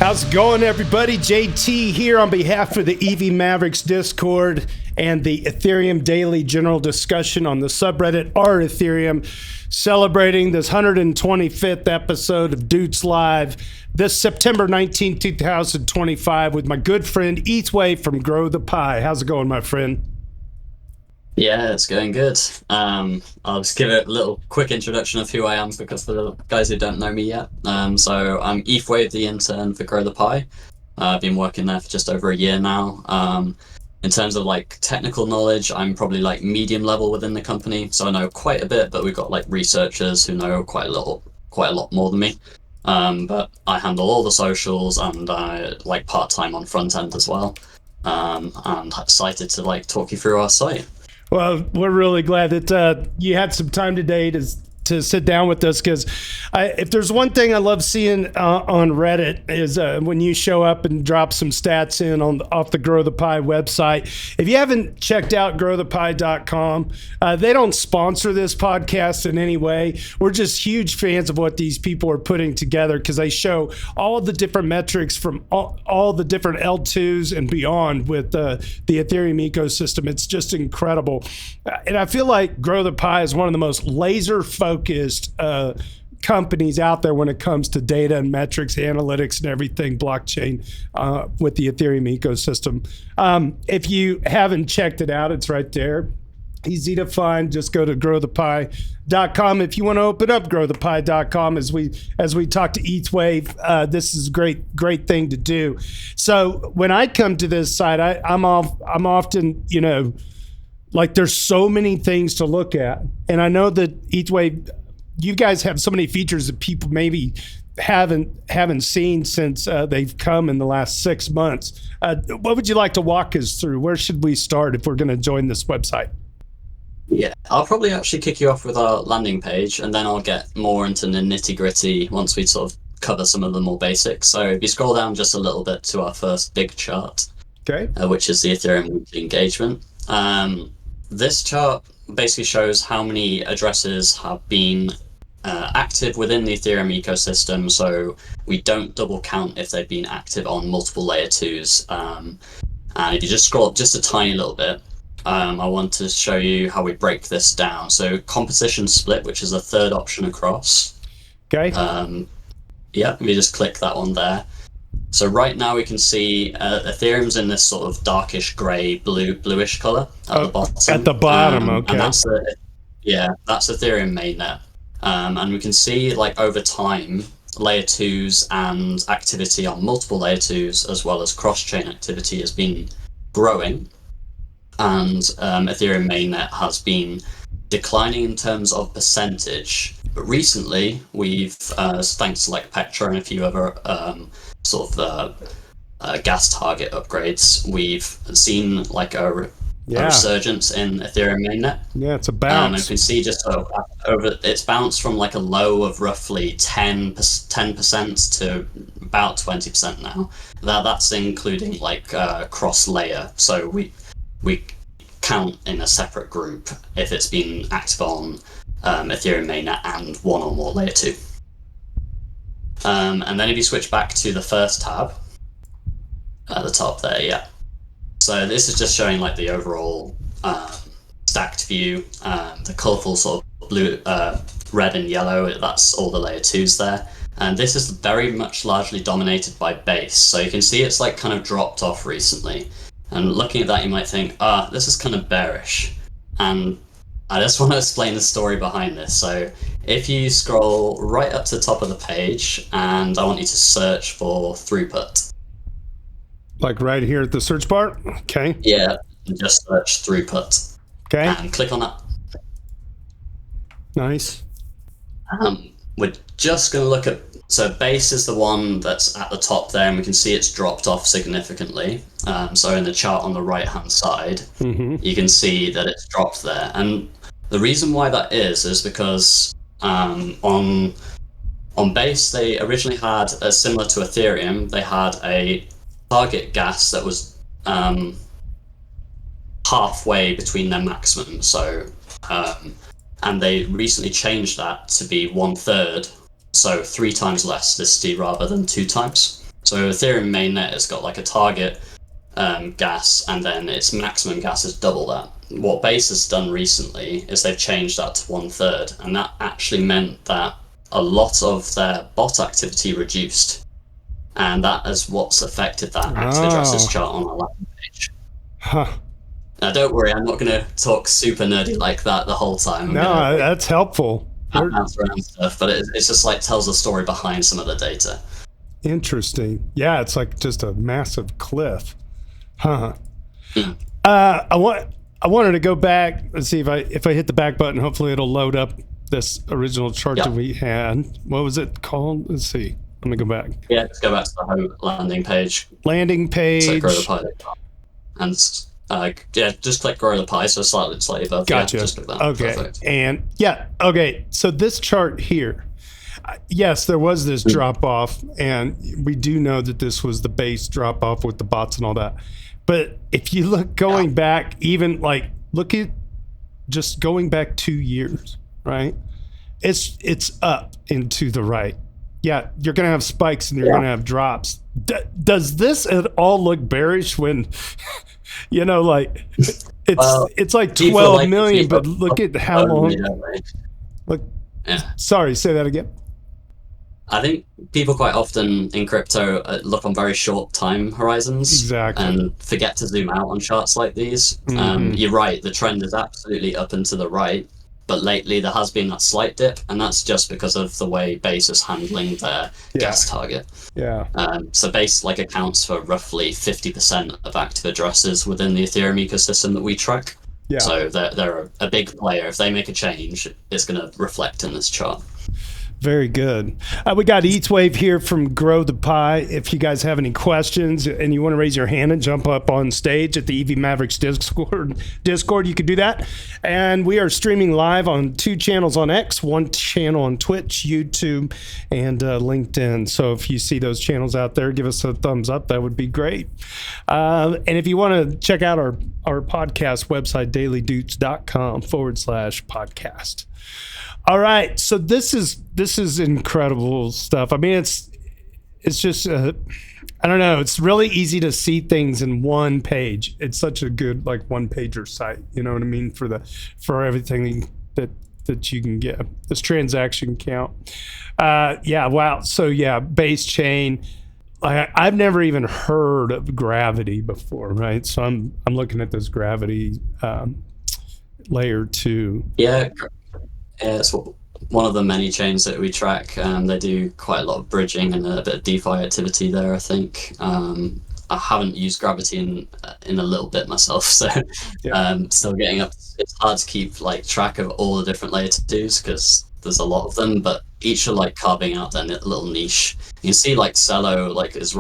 How's it going, everybody? JT here on behalf of the EV Mavericks Discord and the Ethereum Daily General Discussion on the subreddit r/Ethereum, celebrating this 125th episode of Doots Live this September 19, 2025 with my good friend ETH Wave from growthepie. How's it going, my friend? Yeah, it's going good. I'll just give it a little quick introduction of who I am because for the guys who don't know me yet. So I'm ETH Wave, the intern for growthepie. I've been working there for just over a year now. In terms of like technical knowledge, I'm probably like medium level within the company, so I know quite a bit. But we've got like researchers who know quite a lot more than me. But I handle all the socials and I like part time on front end as well. And excited to like talk you through our site. Well, we're really glad that you had some time today to sit down with us, because if there's one thing I love seeing on Reddit is when you show up and drop some stats in off the growthepie website. If you haven't checked out growthepie.com, they don't sponsor this podcast in any way. We're just huge fans of what these people are putting together, because they show all the different metrics from all the different L2s and beyond with the Ethereum ecosystem. It's just incredible. And I feel like growthepie is one of the most laser focused companies out there when it comes to data and metrics, analytics, and everything blockchain with the Ethereum ecosystem. If you haven't checked it out, it's right there. Easy to find. Just go to growthepie.com. If you want to open up growthepie.com as we talk to ETH Wave, this is a great thing to do. So when I come to this site, I'm often, like there's so many things to look at. And I know that ETH Wave, you guys have so many features that people maybe haven't seen since they've come in the last 6 months. What would you like to walk us through? Where should we start if we're going to join this website? Yeah, I'll probably actually kick you off with our landing page, and then I'll get more into the nitty-gritty once we sort of cover some of the more basics. So if you scroll down just a little bit to our first big chart, okay, which is the Ethereum weekly engagement. This chart basically shows how many addresses have been active within the Ethereum ecosystem, so we don't double count if they've been active on multiple layer 2s. And if you just scroll up just a tiny little bit, I want to show you how we break this down. So composition split, which is the third option across. Okay. Yeah, we just click that one there. So right now we can see Ethereum's in this sort of darkish grey, bluish color at the bottom. At the bottom, okay. And that's Ethereum mainnet. And we can see like over time, layer 2s and activity on multiple layer 2s, as well as cross-chain activity, has been growing. And Ethereum mainnet has been declining in terms of percentage. But recently, we've, thanks to like Petra and a few other sort of gas target upgrades, we've seen like a resurgence in Ethereum mainnet. Yeah, it's a bounce. And you can see just over it's bounced from like a low of roughly 10% to about 20% now. That's including like cross layer. So we count in a separate group if it's been active on Ethereum mainnet and one or more layer 2. And then if you switch back to the first tab at the top there, yeah. So this is just showing like the overall stacked view, the colorful sort of blue, red and yellow, that's all the layer 2s there. And this is very much largely dominated by base. So you can see it's like kind of dropped off recently. And looking at that, you might think, this is kind of bearish. And I just want to explain the story behind this. So if you scroll right up to the top of the page, and I want you to search for throughput. Like right here at the search bar? Okay. Yeah, just search throughput. Okay. And click on that. Nice. We're just going to look at, so base is the one that's at the top there, and we can see it's dropped off significantly. So in the chart on the right hand side, you can see that it's dropped there. And the reason why that is because on base, they originally had, similar to Ethereum, they had a target gas that was halfway between their maximum. So, and they recently changed that to be 1/3, so 3 times less density rather than 2 times. So Ethereum mainnet has got like a target gas, and then its maximum gas is double that. What Base has done recently is they've changed that to 1/3, and that actually meant that a lot of their bot activity reduced, and that is what's affected that active addresses chart on the landing page. Huh. Now, don't worry, I'm not going to talk super nerdy like that the whole time. No, that's helpful. Bounce around stuff, but it's just like tells the story behind some of the data. Interesting. Yeah, it's like just a massive cliff. Huh. I wanted to go back and see if I hit the back button, hopefully it'll load up this original chart that we had. What was it called? Let's see. Let me go back. Yeah, just go back to the home landing page. Landing page. So grow the pie. And just click grow the pie, so slightly above. Gotcha. Yeah, just click that. Okay. Perfect. And okay. So this chart here, yes, there was this drop off, and we do know that this was the base drop off with the bots and all that. But if you look going back, even like look at just going back 2 years, right? It's up and to the right. Yeah, you're gonna have spikes and you're gonna have drops. Does this at all look bearish when, like it's like 12 million, but look at how long. Look, sorry, say that again. I think people quite often in crypto look on very short time horizons and forget to zoom out on charts like these. You're right, the trend is absolutely up and to the right, but lately there has been that slight dip, and that's just because of the way Base is handling their gas target. So Base accounts for roughly 50% of active addresses within the Ethereum ecosystem that we track. So they're a big player. If they make a change, it's going to reflect in this chart. Very good. We got ETH Wave here from Grow the Pie. If you guys have any questions and you want to raise your hand and jump up on stage at the EV Mavericks Discord, you could do that. And we are streaming live on 2 channels on X, 1 channel on Twitch, YouTube, and LinkedIn. So if you see those channels out there, give us a thumbs up. That would be great. And if you want to check out our podcast website, dailydoots.com/podcast. All right, so this is incredible stuff. I mean, it's just I don't know. It's really easy to see things in one page. It's such a good one pager site. You know what I mean, for everything that you can get. This transaction count. Wow. So base chain. I've never even heard of Gravity before, right? So I'm looking at this Gravity layer 2. Yeah. It's one of the many chains that we track. They do quite a lot of bridging and a bit of DeFi activity there, I think. I haven't used Gravity in a little bit myself, so still getting up. It's hard to keep track of all the different layer 2s because there's a lot of them, but each are carving out their little niche. You can see Cello is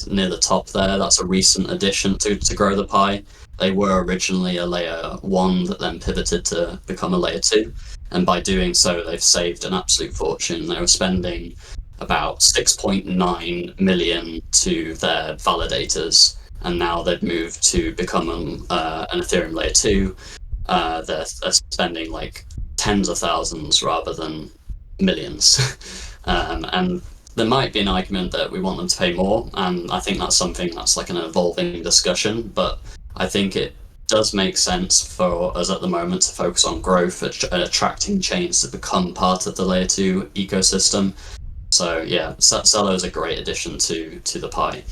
near the top there. That's a recent addition to Grow the Pie. They were originally a layer 1 that then pivoted to become a layer 2. And by doing so, they've saved an absolute fortune. They were spending about 6.9 million to their validators, and now they've moved to become an Ethereum layer 2. They're spending tens of thousands rather than millions. And there might be an argument that we want them to pay more, and I think that's something that's an evolving discussion, but I think it does make sense for us at the moment to focus on growth and attracting chains to become part of the layer 2 ecosystem. So Cello is a great addition to the pie,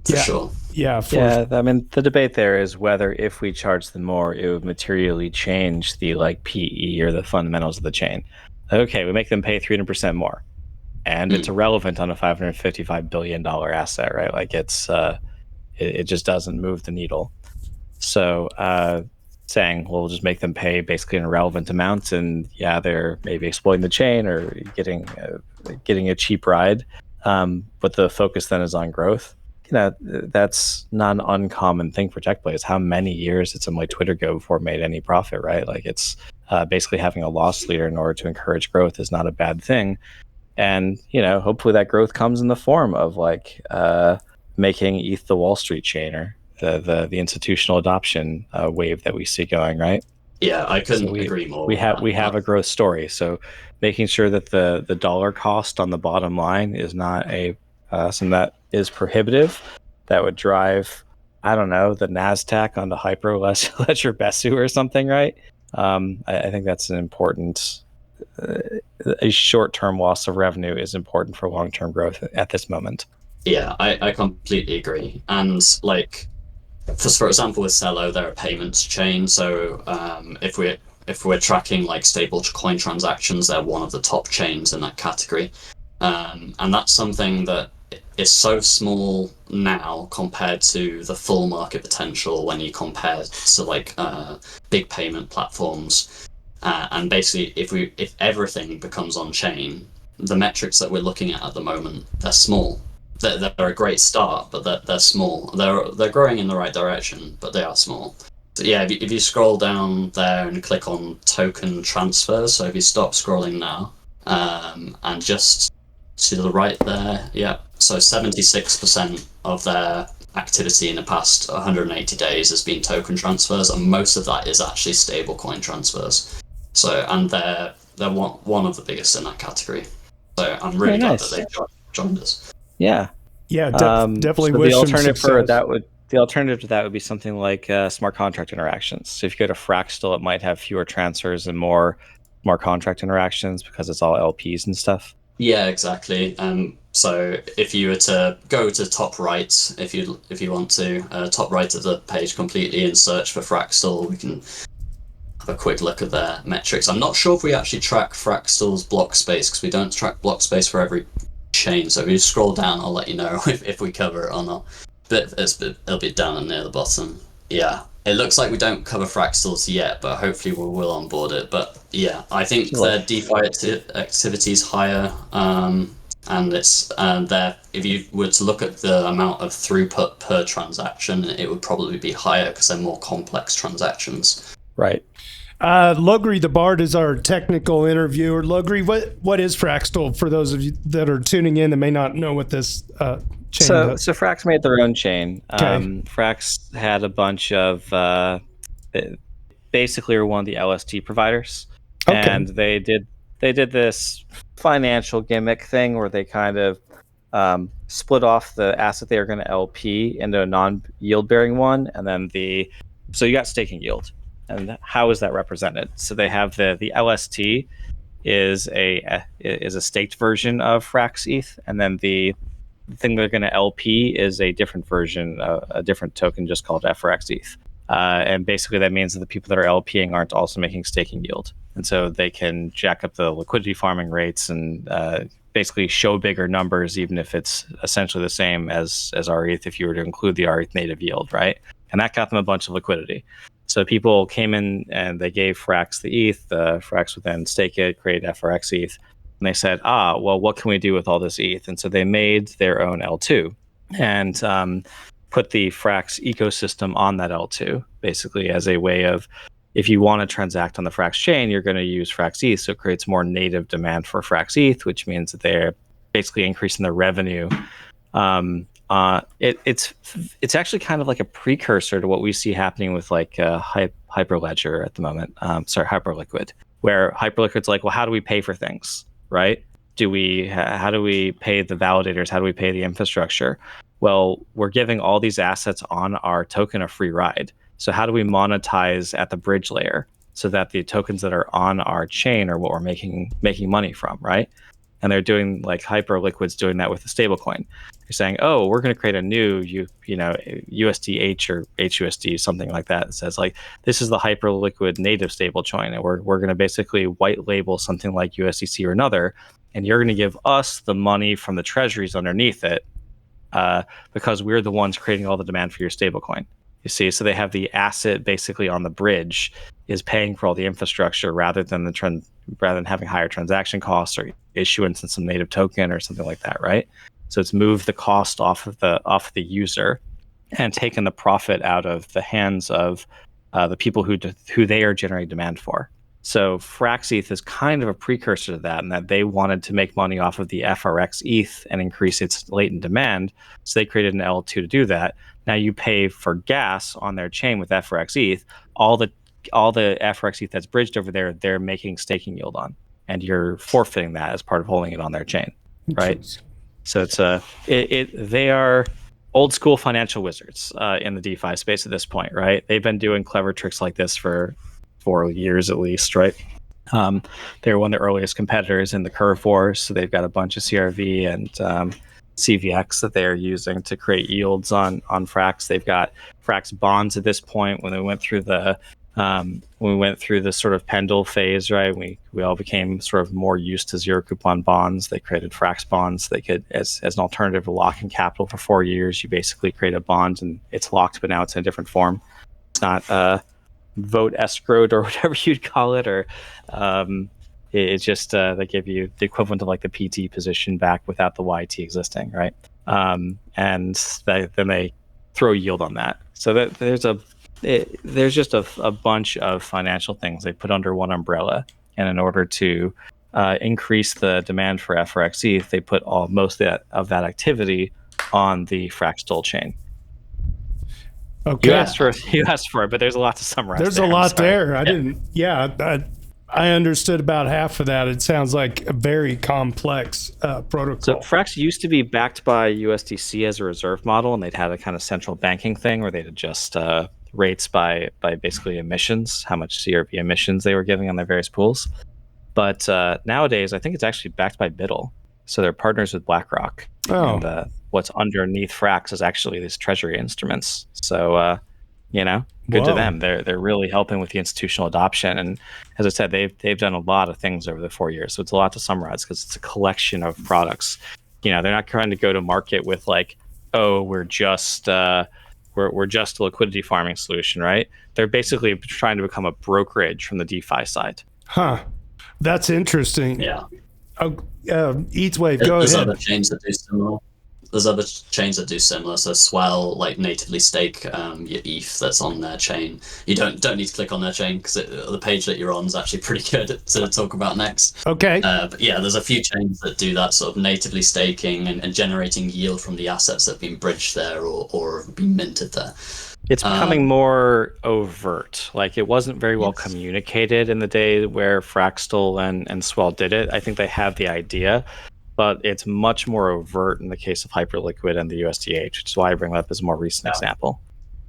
for sure. I mean, the debate there is whether if we charge them more, it would materially change the PE or the fundamentals of the chain. Okay, we make them pay 300% more, and it's irrelevant on a $555 billion asset, right? It just doesn't move the needle. So saying, well, we'll just make them pay basically an irrelevant amount, and they're maybe exploiting the chain or getting a cheap ride, but the focus then is on growth. That's not an uncommon thing for tech plays. How many years did something like Twitter go before it made any profit, right? It's basically having a loss leader in order to encourage growth is not a bad thing. And hopefully that growth comes in the form of making ETH the Wall Street chain, or the institutional adoption wave that we see going, right? Yeah, I couldn't agree more. We have a growth story. So making sure that the dollar cost on the bottom line is not a Some that is prohibitive. That would drive, I don't know, the NASDAQ onto Hyperledger Besu or something, right? I think that's an important. A short-term loss of revenue is important for long-term growth at this moment. Yeah, I completely agree. And like, for example, with Celo, they're a payments chain. So if we're tracking like stable coin transactions, they're one of the top chains in that category. And that's something that is so small now compared to the full market potential when you compare to like big payment platforms. And basically, if everything becomes on chain, the metrics that we're looking at the moment, they're small. They're a great start, but they're small. They're growing in the right direction, but they are small. So yeah, if you scroll down there and click on token transfers, so if you stop scrolling now, and just to the right there, yeah. So 76% of their activity in the past 180 days has been token transfers, and most of that is actually stablecoin transfers. So, and they're one of the biggest in that category. So I'm really glad that they joined us. Yeah. Yeah, definitely. So wish the alternative some for that would be something like smart contract interactions. So if you go to Fractal, it might have fewer transfers and more smart contract interactions because it's all LPs and stuff. Yeah, exactly. So if you were to go to top right, if you want to, top right of the page completely and search for Fractal, we can have a quick look at their metrics. I'm not sure if we actually track Fractal's block space because we don't track block space for every chain. So if you scroll down, I'll let you know if we cover it or not. But it'll be down near the bottom. Yeah, it looks like we don't cover Fractals yet, but hopefully we will onboard it. But yeah, I think their DeFi activity is higher, and it's there. If you were to look at the amount of throughput per transaction, it would probably be higher because they're more complex transactions. Right. LogrisTheBard is our technical interviewer. Logri, what is Fractal for those of you that are tuning in that may not know what this chain does? So Frax made their own chain. Okay. Frax had a bunch of basically were one of the LST providers, and they did this financial gimmick thing where they kind of split off the asset they were going to LP into a non-yield bearing one, and then so you got staking yield. And how is that represented? So they have the LST is a staked version of Frax ETH, and then the thing they're going to LP is a different version, a different token just called FRX ETH. And basically that means that the people that are LPing aren't also making staking yield. And so they can jack up the liquidity farming rates and basically show bigger numbers, even if it's essentially the same as our ETH if you were to include the ETH native yield, right? And that got them a bunch of liquidity. So people came in and they gave Frax the ETH. Frax would then stake it, create FRX ETH. And they said, well, what can we do with all this ETH? And so they made their own L2 and put the Frax ecosystem on that L2, basically as a way of, if you want to transact on the Frax chain, you're going to use Frax ETH. So it creates more native demand for Frax ETH, which means that they're basically increasing their revenue. It's actually kind of like a precursor to what we see happening with like Hyperledger at the moment. Hyperliquid, where Hyperliquid's like, well, how do we pay for things, right? How do we pay the validators? How do we pay the infrastructure? Well, we're giving all these assets on our token a free ride. So how do we monetize at the bridge layer so that the tokens that are on our chain are what we're making money from, right? And they're doing like Hyperliquid's doing that with the stablecoin. You're saying, oh, we're going to create a new, USDH or HUSD, something like that. It says like, this is the Hyperliquid native stablecoin, and we're going to basically white label something like USDC or another, and you're going to give us the money from the treasuries underneath it, because we're the ones creating all the demand for your stablecoin. You see, so they have the asset basically on the bridge is paying for all the infrastructure rather than having higher transaction costs or issuance in some native token or something like that, right? So it's moved the cost off of the user and taken the profit out of the hands of the people who they are generating demand for. So Frax ETH is kind of a precursor to that, in that they wanted to make money off of the FRX ETH and increase its latent demand. So they created an L2 to do that. Now you pay for gas on their chain with FRX ETH. All the FRX ETH that's bridged over there, they're making staking yield on, and you're forfeiting that as part of holding it on their chain, right? So they are old school financial wizards in the DeFi space at this point, right? They've been doing clever tricks like this for 4 years at least, right? They were one of the earliest competitors in the curve wars, so they've got a bunch of CRV and CVX that they are using to create yields on Frax. They've got Frax bonds at this point. When we went through the sort of pendle phase, right? We all became sort of more used to zero coupon bonds. They created Frax bonds. They could, as an alternative to locking capital for 4 years, you basically create a bond and it's locked, but now it's in a different form. It's not vote escrowed or whatever you'd call it, or it's just they give you the equivalent of like the PT position back without the YT existing, right? And then they throw yield on that. So that there's just a bunch of financial things they put under one umbrella, and in order to increase the demand for FRXE, they put most of that activity on the Fraxtal chain. Okay. You asked for it, but there's a lot to summarize. There's a lot there. I didn't. Yeah, I understood about half of that. It sounds like a very complex protocol. So Frax used to be backed by USDC as a reserve model, and they'd had a kind of central banking thing where they'd adjust rates by basically emissions, how much CRV emissions they were giving on their various pools. But nowadays, I think it's actually backed by BUIDL. So they're partners with BlackRock. Oh. And what's underneath Frax is actually these treasury instruments. So, good to them. They're really helping with the institutional adoption. And as I said, they've done a lot of things over the 4 years. So it's a lot to summarize because it's a collection of products. They're not trying to go to market with like, oh, we're just a liquidity farming solution, right? They're basically trying to become a brokerage from the DeFi side. Huh. That's interesting. Yeah. ETH Wave, go There's ahead. other chains that do similar. So Swell natively stake your ETH that's on their chain. You don't need to click on their chain because the page that you're on is actually pretty good to talk about next. Okay. But yeah, there's a few chains that do that sort of natively staking and generating yield from the assets that have been bridged there or been minted there. It's becoming more overt. Like it wasn't very well communicated in the day where Fraxtal and Swell did it. I think they have the idea, but it's much more overt in the case of Hyperliquid and the USDH, which is why I bring that up as a more recent example.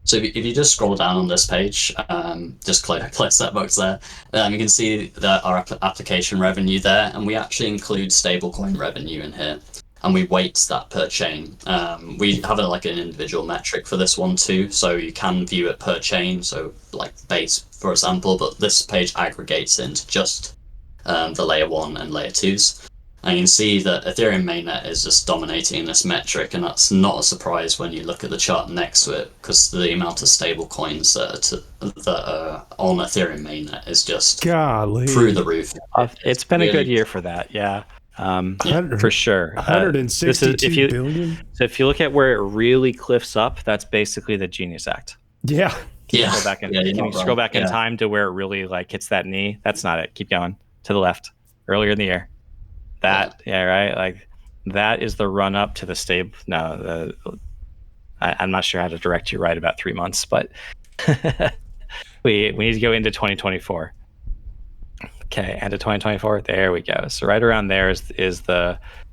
So if you just scroll down on this page, just click that box there, you can see that our application revenue there, and we actually include stablecoin revenue in here. And we weight that per chain. We have an individual metric for this one too, so you can view it per chain, so like base, for example, but this page aggregates into just the layer 1 and layer 2s. And you can see that Ethereum mainnet is just dominating this metric, and that's not a surprise when you look at the chart next to it, because the amount of stable coins that are on Ethereum mainnet is just through the roof. It's been a good year for that, yeah. For sure. 162 billion. So if you look at where it really cliffs up, that's basically the Genius Act. Yeah. Can you scroll back in time to where it really hits that knee? That's not it. Keep going to the left. Earlier in the year. Right. Like that is the run up to the stable. No, I'm not sure how to direct you right about 3 months, but we need to go into 2024. Okay, end of 2024. There we go. So right around there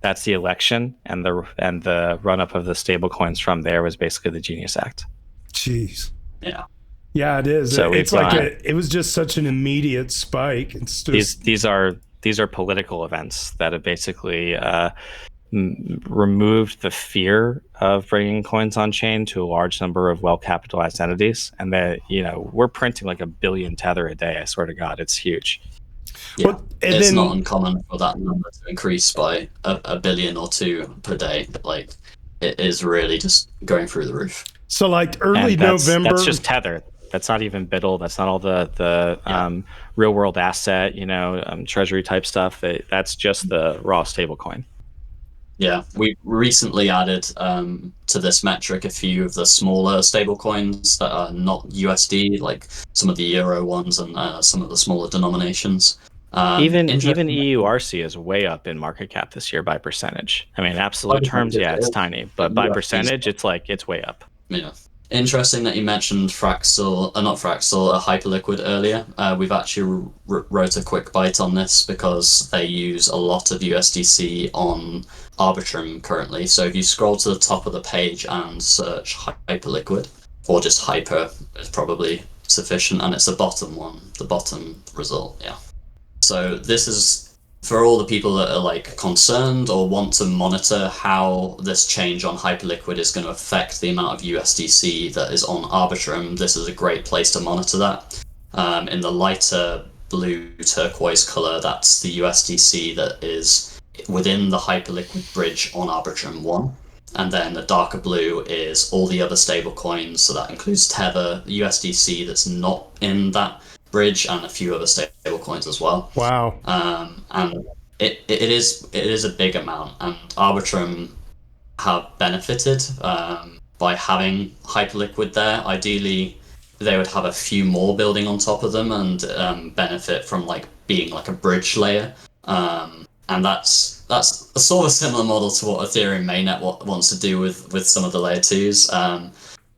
that's the election, and the run up of the stable coins from there was basically the Genius Act. Jeez. Yeah. Yeah, it is. So it's it was just such an immediate spike. It's just... These are political events that have basically removed the fear of bringing coins on chain to a large number of well-capitalized entities, and that we're printing like 1 billion Tether a day. I swear to God, it's huge. Yeah, it's not uncommon for that number to increase by a billion or two per day. Like, it is really just going through the roof. So, early November. That's just Tether. That's not even BUIDL. That's not all the real world asset, treasury type stuff. That's just the raw stablecoin. Yeah, we recently added to this metric a few of the smaller stablecoins that are not USD, like some of the Euro ones and some of the smaller denominations. Even EURC is way up in market cap this year by percentage. I mean, absolute terms, it's tiny, but by percentage, it's way up. Yeah. Interesting that you mentioned not Fractal, Hyperliquid earlier. We've actually wrote a quick bite on this because they use a lot of USDC on Arbitrum currently. So if you scroll to the top of the page and search Hyperliquid, or just Hyper is probably sufficient, and it's the bottom result, yeah. So this is for all the people that are like concerned or want to monitor how this change on Hyperliquid is going to affect the amount of USDC that is on Arbitrum. This is a great place to monitor that. In the lighter blue turquoise color, that's the USDC that is within the Hyperliquid bridge on Arbitrum 1. And then the darker blue is all the other stable coins. So that includes Tether, USDC that's not in that bridge, and a few other stable coins as well. Wow. And it is a big amount, and Arbitrum have benefited by having Hyperliquid there. Ideally, they would have a few more building on top of them and benefit from like being like a bridge layer. And that's a sort of similar model to what Ethereum mainnet wants to do with some of the layer 2s.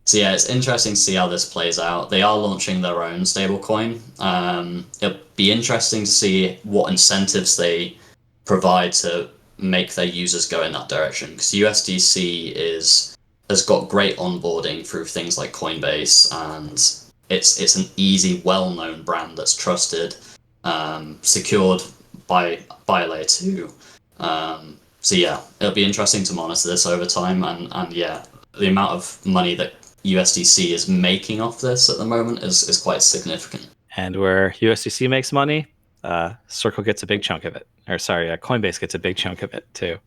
So yeah, it's interesting to see how this plays out. They are launching their own stablecoin. It'll be interesting to see what incentives they provide to make their users go in that direction. Because USDC has got great onboarding through things like Coinbase, and it's an easy, well-known brand that's trusted, secured by layer 2. So yeah, it'll be interesting to monitor this over time, and yeah, the amount of money that USDC is making off this at the moment is quite significant. And where USDC makes money, Circle gets a big chunk of it. Or sorry, Coinbase gets a big chunk of it too.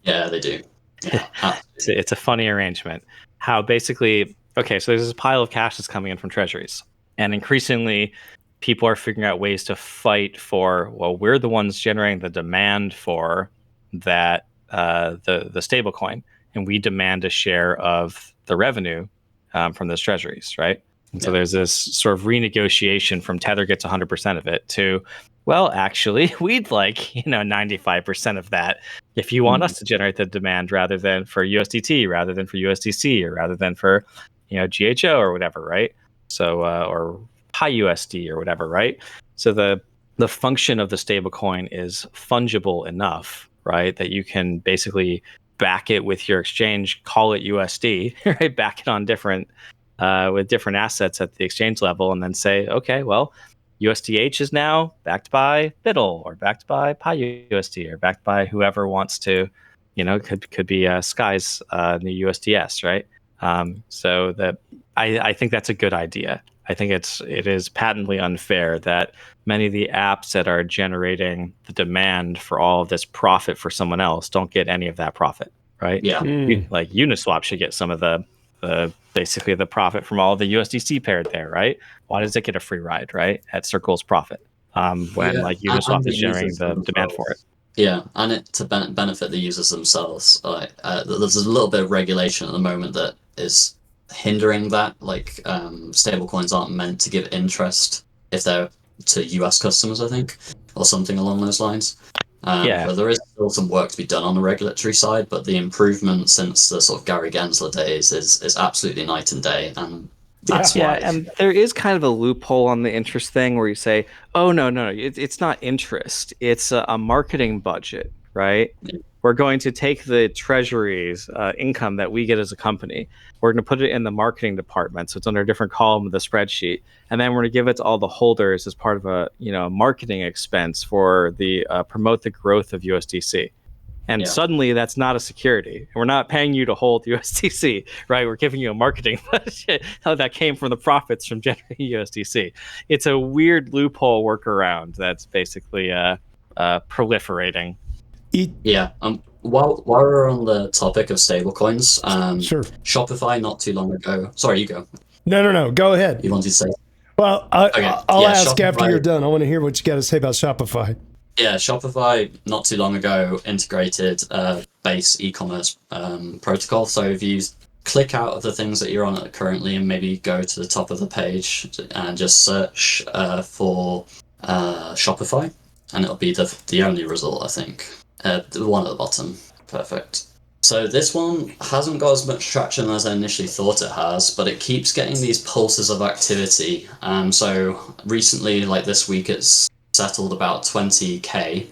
Yeah, they do. Yeah, it's a funny arrangement. How basically, okay, so there's this pile of cash that's coming in from treasuries, and increasingly people are figuring out ways to fight for, well, we're the ones generating the demand for that, the stable coin, and we demand a share of the revenue from those treasuries, right? And so there's this sort of renegotiation from Tether gets 100% of it to, well, actually, we'd like 95% of that if you want us to generate the demand rather than for USDT, rather than for USDC, or rather than for GHO or whatever, right? So or PyUSD or whatever, right? So the function of the stablecoin is fungible enough, right, that you can basically back it with your exchange, call it USD, right? Back it on different with different assets at the exchange level, and then say, okay, well, USDH is now backed by BUIDL or backed by PyUSD or backed by whoever wants to, could be Sky's new USDS, right? So that I think that's a good idea. I think it is patently unfair that many of the apps that are generating the demand for all of this profit for someone else don't get any of that profit, right? Yeah. Like Uniswap should get some of the basically the profit from all the USDC paired there, right? Why does it get a free ride, right? At Circle's profit when like Uniswap is generating the demand for it. Yeah, and it to benefit the users themselves. There's a little bit of regulation at the moment that is hindering that. Like stablecoins aren't meant to give interest if they're to US customers, I think, or something along those lines. But there is still some work to be done on the regulatory side, but the improvement since the sort of Gary Gensler days is absolutely night and day, and that's why. And there is kind of a loophole on the interest thing where you say, oh, no, it's not interest. It's a marketing budget, right? Yeah. We're going to take the treasury's income that we get as a company. We're going to put it in the marketing department. So it's under a different column of the spreadsheet. And then we're going to give it to all the holders as part of a marketing expense for the promote the growth of USDC. And suddenly that's not a security. And we're not paying you to hold USDC, right? We're giving you a marketing budget that came from the profits from generating USDC. It's a weird loophole workaround that's basically proliferating. Yeah. While we're on the topic of stablecoins, sure. Shopify not too long ago. Sorry, you go. No. Go ahead. You wanted to say? Well, I'll ask Shopify, after you're done. I want to hear what you got to say about Shopify. Yeah, Shopify not too long ago integrated base e-commerce protocol. So if you click out of the things that you're on currently and maybe go to the top of the page and just search for Shopify, and it'll be the only result, I think. The one at the bottom. Perfect. So this one hasn't got as much traction as I initially thought it has, but it keeps getting these pulses of activity. So recently, like this week, it's settled about 20k,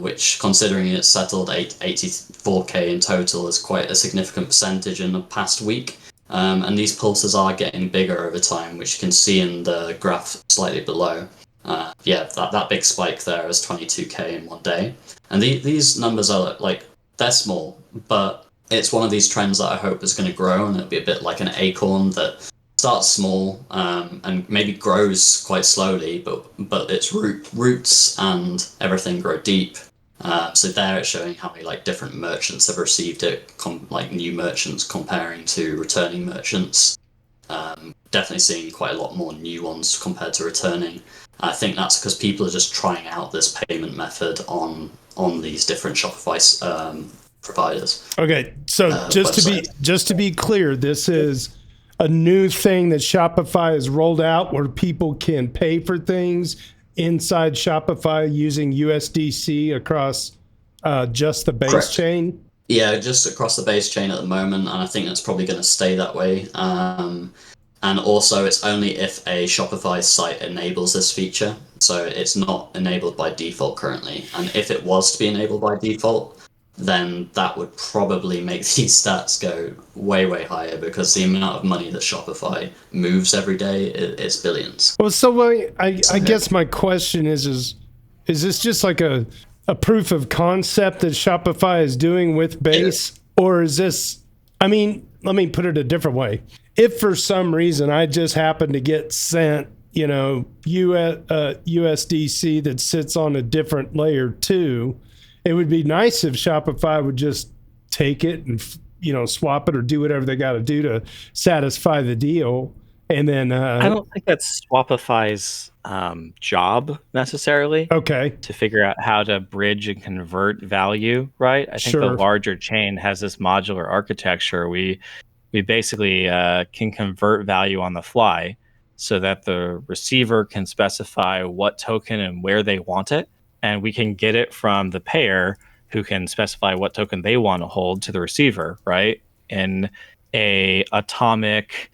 which, considering it's settled 84k in total, is quite a significant percentage in the past week. And these pulses are getting bigger over time, which you can see in the graph slightly below. That big spike there is 22k in one day. And these numbers are like, they're small, but it's one of these trends that I hope is going to grow, and it'll be a bit like an acorn that starts small and maybe grows quite slowly, but its roots and everything grow deep. So there it's showing how many like different merchants have received it, like new merchants comparing to returning merchants. Definitely seeing quite a lot more new ones compared to returning. I think that's because people are just trying out this payment method on these different Shopify providers. Okay, so just to be clear, this is a new thing that Shopify has rolled out where people can pay for things inside Shopify using USDC across just the base Correct. chain? Yeah, just across the base chain at the moment, and I think that's probably going to stay that way. And also, it's only if a Shopify site enables this feature, so it's not enabled by default currently. And if it was to be enabled by default, then that would probably make these stats go way, way higher, because the amount of money that Shopify moves every day is billions. Well, so I guess my question is this just like a proof of concept that Shopify is doing with Base? Or is this, I mean, let me put it a different way. If for some reason I just happen to get sent, USDC that sits on a different layer too, it would be nice if Shopify would just take it and, swap it or do whatever they got to do to satisfy the deal. And then I don't think that's Shopify's job necessarily. Okay. To figure out how to bridge and convert value, right? I think the larger chain has this modular architecture. We basically can convert value on the fly so that the receiver can specify what token and where they want it. And we can get it from the payer, who can specify what token they want to hold, to the receiver, right? In a atomic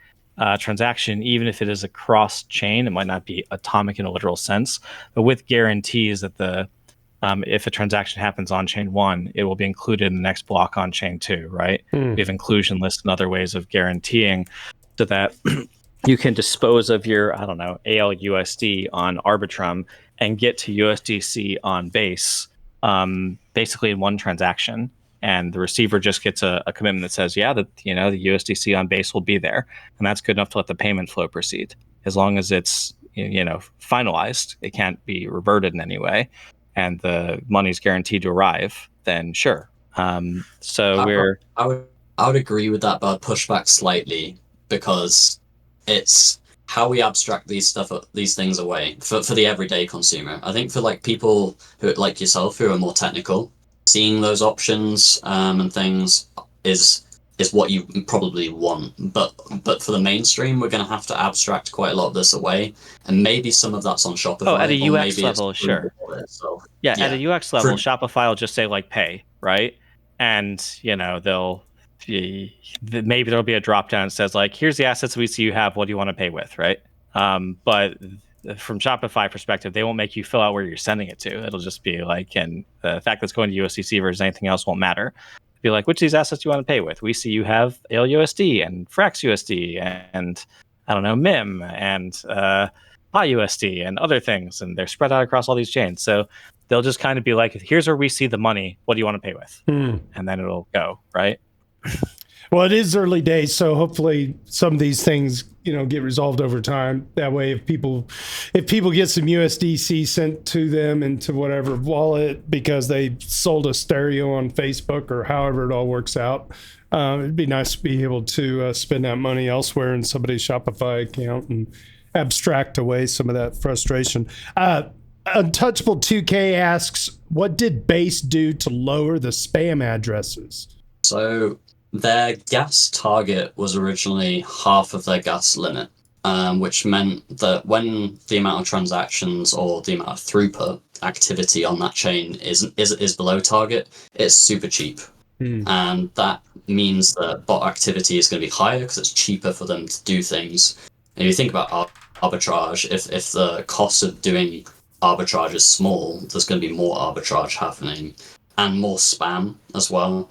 transaction, even if it is a cross chain, it might not be atomic in a literal sense, but with guarantees that if a transaction happens on chain 1, it will be included in the next block on chain 2, right? We have inclusion lists and other ways of guaranteeing so that you can dispose of your, ALUSD on Arbitrum and get to USDC on Base, basically in one transaction. And the receiver just gets a commitment that says, the USDC on Base will be there. And that's good enough to let the payment flow proceed. As long as it's, finalized, it can't be reverted in any way, and the money's guaranteed to arrive, then sure. I would agree with that, but I'd push back slightly, because it's how we abstract these things away for the everyday consumer. I think for like people who like yourself who are more technical, seeing those options and things is what you probably want. But for the mainstream, we're going to have to abstract quite a lot of this away, and maybe some of that's on Shopify. Oh, at a UX level, sure. At a UX level, Shopify will just say like pay, right? And maybe there'll be a drop down that says like, here's the assets we see you have, what do you want to pay with, right? But from Shopify perspective, they won't make you fill out where you're sending it to. It'll just be like, and the fact that it's going to USDC versus anything else won't matter. Be like, which of these assets do you want to pay with? We see you have ALUSD and FraxUSD and MIM and PyUSD and other things, and they're spread out across all these chains. So they'll just kind of be like, here's where we see the money. What do you want to pay with? And then it'll go, right? Well, it is early days, so hopefully some of these things, get resolved over time. That way, if people get some USDC sent to them into whatever wallet because they sold a stereo on Facebook or however it all works out, it'd be nice to be able to spend that money elsewhere in somebody's Shopify account and abstract away some of that frustration. Untouchable 2K asks, what did Base do to lower the spam addresses? So their gas target was originally half of their gas limit, which meant that when the amount of transactions or the amount of throughput activity on that chain is below target, it's super cheap. And that means that bot activity is going to be higher because it's cheaper for them to do things. And if you think about arbitrage, if the cost of doing arbitrage is small, there's going to be more arbitrage happening and more spam as well.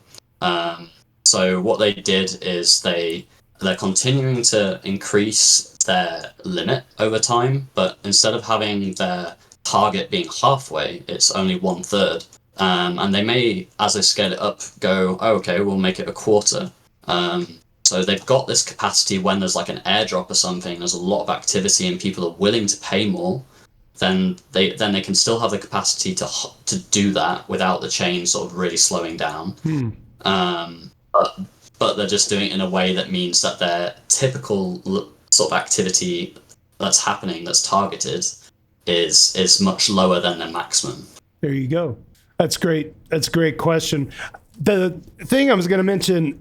So what they did is they're continuing to increase their limit over time, but instead of having their target being halfway, it's only 1/3. And they may, as they scale it up, go, oh, okay, we'll make it a quarter. So they've got this capacity when there's like an airdrop or something, there's a lot of activity and people are willing to pay more, then they can still have the capacity to do that without the chain sort of really slowing down. But they're just doing it in a way that means that their typical sort of activity that's happening, that's targeted, is much lower than their maximum. There you go. That's great. That's a great question. The thing I was going to mention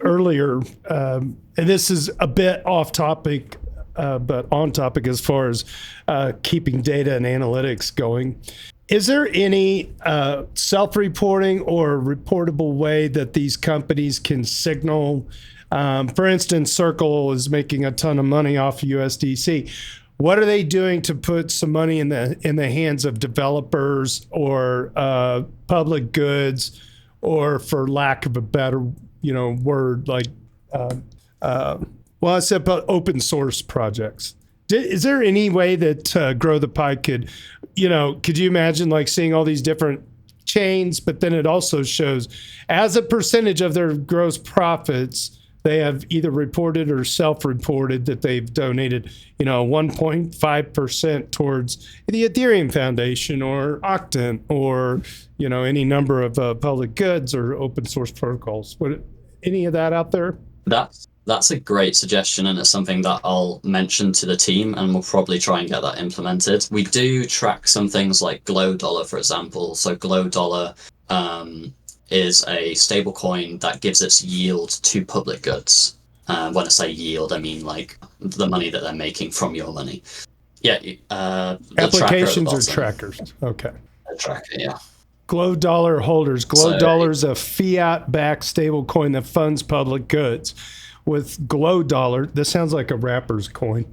earlier, and this is a bit off topic, but on topic as far as keeping data and analytics going. Is there any self-reporting or reportable way that these companies can signal? For instance, Circle is making a ton of money off of USDC. What are they doing to put some money in the hands of developers or public goods, or for lack of a better word, like I said about open source projects? Is there any way that growthepie could you imagine like seeing all these different chains, but then it also shows as a percentage of their gross profits, they have either reported or self-reported that they've donated, 1.5% towards the Ethereum Foundation or Octant or, any number of public goods or open source protocols. Any of that out there? That's a great suggestion, and it's something that I'll mention to the team, and we'll probably try and get that implemented. We do track some things like Glow Dollar, for example. So Glow Dollar is a stable coin that gives its yield to public goods. When I say yield, I mean like the money that they're making from your money. Yeah. Applications or trackers? Okay. A tracker, yeah. Glow Dollar holders. Glow Dollar is a fiat-backed stable coin that funds public goods. With Glow Dollar, this sounds like a rapper's coin.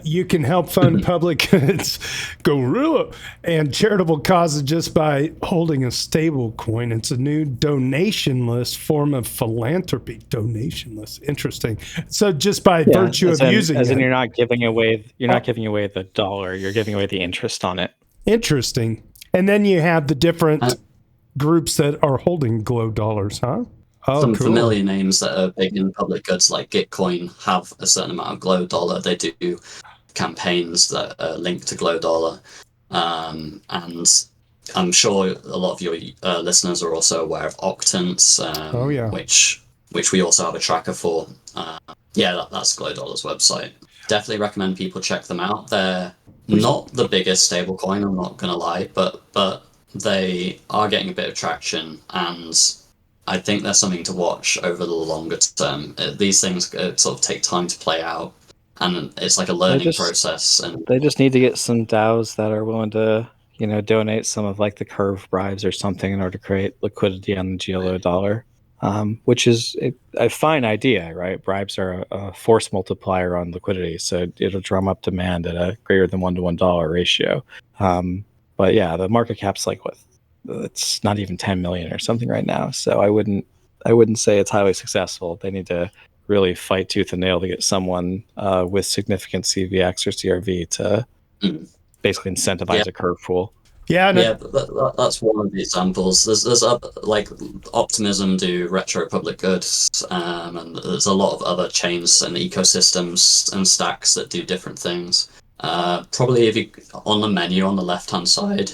You can help fund public goods, Gorilla, and charitable causes just by holding a stable coin. It's a new donationless form of philanthropy. Donationless, interesting. So just by virtue of using it, you're not giving away the dollar, you're giving away the interest on it. Interesting. And then you have the different groups that are holding Glow Dollars, huh? Some familiar names that are big in public goods like Gitcoin have a certain amount of Glow Dollar. They do campaigns that are linked to Glow Dollar. And I'm sure a lot of your listeners are also aware of Octants, which we also have a tracker for. That's Glow Dollar's website. Definitely recommend people check them out. They're not the biggest stablecoin, I'm not going to lie, but they are getting a bit of traction, and I think there's something to watch over the longer term. These things sort of take time to play out, and it's like a learning process. And they just need to get some DAOs that are willing to, donate some of like the curve bribes or something in order to create liquidity on the GLO dollar, which is a fine idea, right? Bribes are a force multiplier on liquidity, so it'll drum up demand at a greater than $1-to-$1 ratio. But yeah, the market cap's like it's not even 10 million or something right now. So I wouldn't say it's highly successful. They need to really fight tooth and nail to get someone with significant CVX or CRV to basically incentivize a curve pool. That's one of the examples. There's like Optimism do retro public goods, and there's a lot of other chains and ecosystems and stacks that do different things. Probably if you on the menu on the left hand side,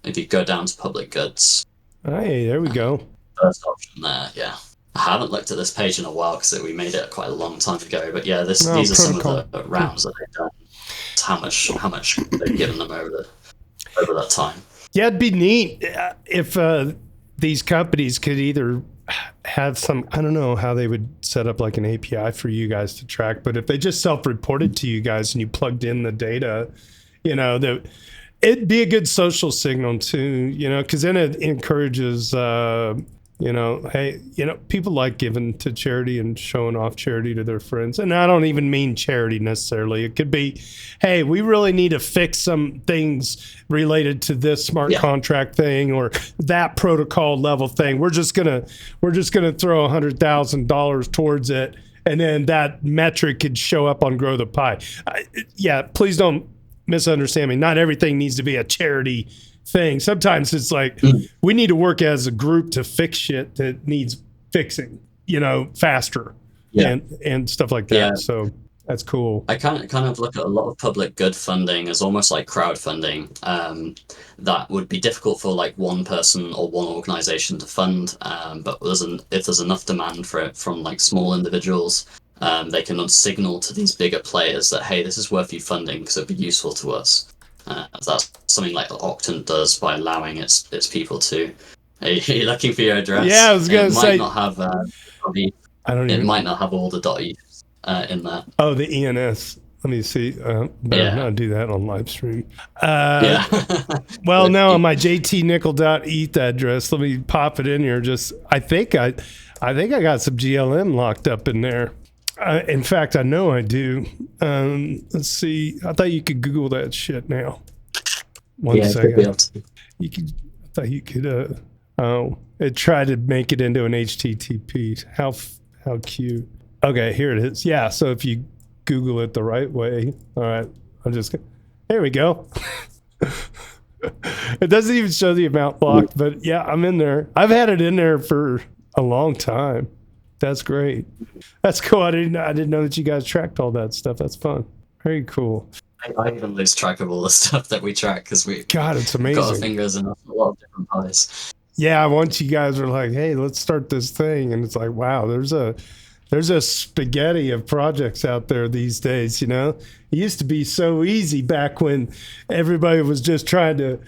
if you go down to public goods. Hey, there we go. First option there, yeah. I haven't looked at this page in a while because we made it quite a long time ago. But yeah, these are some of the rounds that they've done. It's how much they've given them over that time. Yeah, it'd be neat if these companies could either have some, I don't know how they would set up like an API for you guys to track, but if they just self-reported to you guys and you plugged in the data, It'd be a good social signal too, because then it encourages, hey, people like giving to charity and showing off charity to their friends. And I don't even mean charity necessarily. It could be, hey, we really need to fix some things related to this smart contract thing or that protocol level thing. We're just gonna throw $100,000 towards it, and then that metric could show up on Grow the Pie. Please don't misunderstand me. Not everything needs to be a charity thing. Sometimes it's like we need to work as a group to fix shit that needs fixing, faster and stuff like that. Yeah. So that's cool. I kind of look at a lot of public good funding as almost like crowdfunding. That would be difficult for like one person or one organization to fund, but if there's enough demand for it from like small individuals, they can signal to these bigger players that, hey, this is worth you funding because it'd be useful to us. That's something like Octant does by allowing its people to. Are you looking for your address? Yeah, I was gonna say. It might not have. It might not have all the .eth in there. Oh, the ENS. Let me see. Better not do that on live stream. Well, no, on my jtnickel.eth address. Let me pop it in here. I think I got some GLM locked up in there. In fact, I know I do. Let's see. I thought you could Google that shit now. One second. I thought you could. It tried to make it into an HTTP. How cute. Okay, here it is. Yeah. So if you Google it the right way, all right. There we go. It doesn't even show the amount blocked, but yeah, I'm in there. I've had it in there for a long time. That's great. That's cool. I didn't know that you guys tracked all that stuff. That's fun. Very cool. I even lose track of all the stuff that we track because it's amazing. Got our fingers in a lot of different pies. Yeah, once you guys were like, hey, let's start this thing, and it's like, wow, there's a spaghetti of projects out there these days. It used to be so easy back when everybody was just trying to,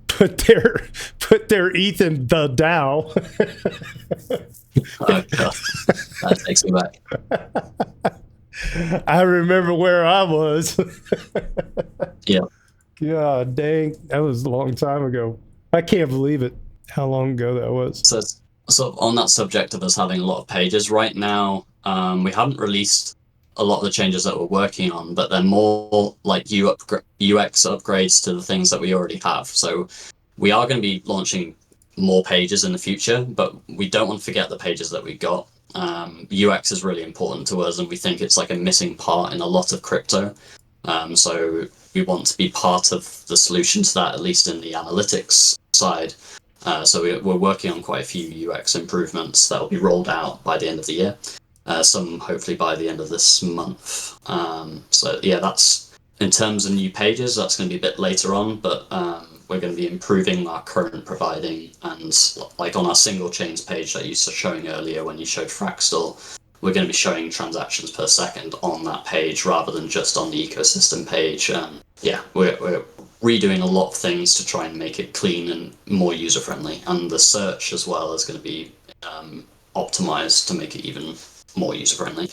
put their ETH in the DAO. Oh God, that takes me back. I remember where I was. Yeah. God dang, that was a long time ago. I can't believe it. How long ago that was. So on that subject of us having a lot of pages right now, we haven't released a lot of the changes that we're working on, but they're more like UX upgrades to the things that we already have. So we are going to be launching more pages in the future, but we don't want to forget the pages that we got. UX is really important to us, and we think it's like a missing part in a lot of crypto. So we want to be part of the solution to that, at least in the analytics side. So we're working on quite a few UX improvements that will be rolled out by the end of the year. Some hopefully by the end of this month. So yeah, that's in terms of new pages, that's going to be a bit later on, but we're going to be improving our current providing, and like on our single chains page that you were showing earlier when you showed Fractal, we're going to be showing transactions per second on that page rather than just on the ecosystem page. Yeah, we're redoing a lot of things to try and make it clean and more user friendly, and the search as well is going to be optimized to make it even more user friendly.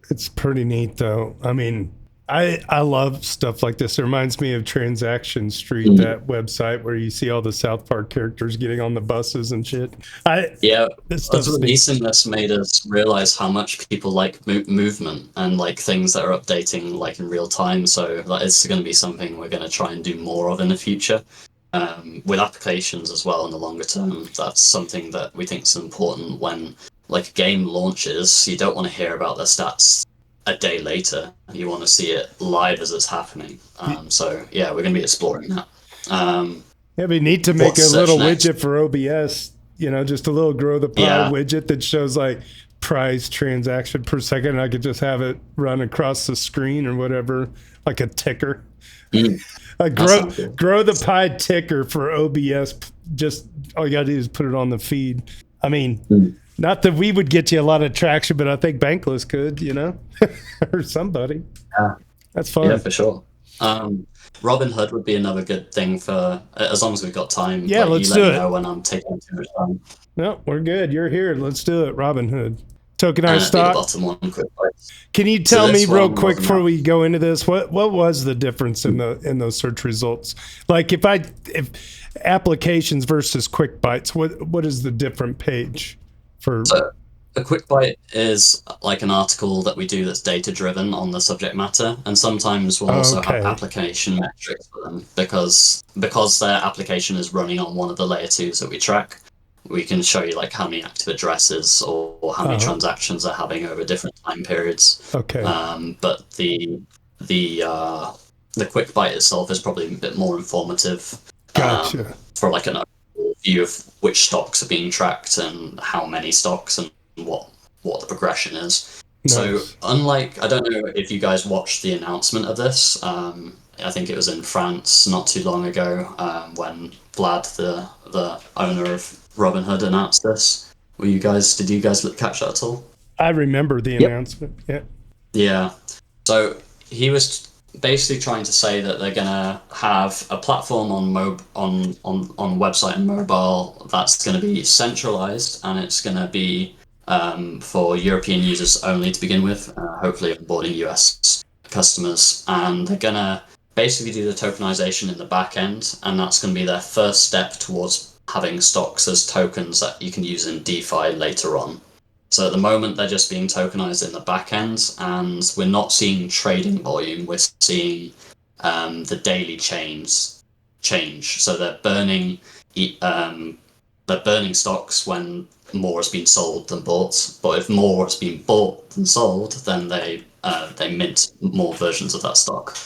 It's pretty neat though. I mean, I love stuff like this. It reminds me of Transaction Street, that website where you see all the South Park characters getting on the buses and shit. Releasing this made us realize how much people like movement and like things that are updating like in real time. So that is going to be something we're going to try and do more of in the future. With applications as well in the longer term. That's something that we think is important when like a game launches. You don't want to hear about their stats a day later. You want to see it live as it's happening. So yeah, we're going to be exploring that. It'd be neat to make a little widget for OBS, just a little Grow the Pie widget that shows like price transaction per second. I could just have it run across the screen or whatever, like a ticker. Grow the Pie ticker for OBS. Just all you gotta do is put it on the feed. I mean, not that we would get you a lot of traction, but I think Bankless could, or somebody. Yeah, that's fun. Yeah, for sure. Robinhood would be another good thing for as long as we've got time. Yeah, let's do it. Know when I'm taking too much time. No, we're good. You're here. Let's do it, Robinhood. Tokenized Be the stock. bottom one, quick bites. Can you tell me this real one quick was before not- we go into this, what was the difference in those search results? Like if applications versus quick bites, what is the different page for? So a quick bite is like an article that we do that's data driven on the subject matter, and sometimes we'll also have Okay. application metrics for them because their application is running on one of the layer 2s that we track. We can show you like how many active addresses or how many transactions they're having over different time periods. Okay. But the quick bite itself is probably a bit more informative. Gotcha. For like an overall view of which stocks are being tracked and how many stocks and what the progression is. Nice. So unlike, I don't know if you guys watched the announcement of this. I think it was in France not too long ago when Vlad, the owner of Robinhood, announced this. Did you guys catch that at all? I remember the announcement. Yeah. Yeah. So he was basically trying to say that they're gonna have a platform on website and mobile that's gonna be centralized, and it's gonna be for European users only to begin with, hopefully onboarding US customers, and they're gonna basically do the tokenization in the back end, and that's gonna be their first step towards having stocks as tokens that you can use in DeFi later on. So at the moment, they're just being tokenized in the back end, and we're not seeing trading volume. We're seeing the daily chains change. So they're burning stocks when more has been sold than bought. But if more has been bought than sold, then they mint more versions of that stock.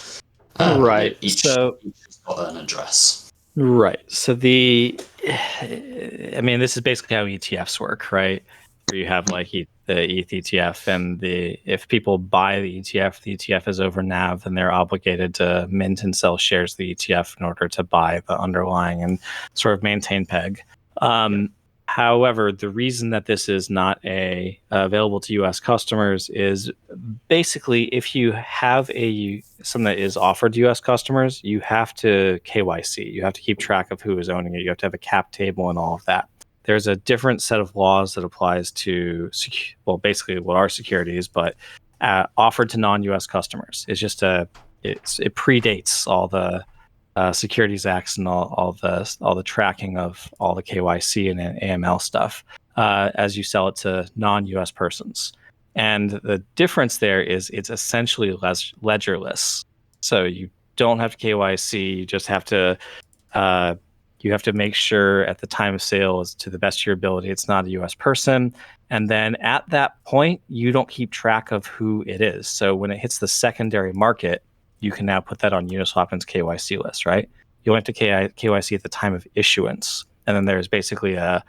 Right. Each So has got an address. Right. So this is basically how ETFs work, right? Where you have like the ETH ETF, and if people buy the ETF is over NAV, then they're obligated to mint and sell shares of the ETF in order to buy the underlying and sort of maintain PEG. However, the reason that this is not available to U.S. customers is basically if you have something that is offered to U.S. customers, you have to KYC. You have to keep track of who is owning it. You have to have a cap table and all of that. There's a different set of laws that applies to, basically what are securities, but offered to non-U.S. customers. It predates all the Securities Acts and all the tracking of all the KYC and AML stuff as you sell it to non-U.S. persons. And the difference there is it's essentially ledgerless. So you don't have to KYC. You just have to make sure at the time of sale, is to the best of your ability, it's not a U.S. person. And then at that point, you don't keep track of who it is. So when it hits the secondary market, you can now put that on Uniswap's KYC list, right? You only have to KYC at the time of issuance. And then there's basically a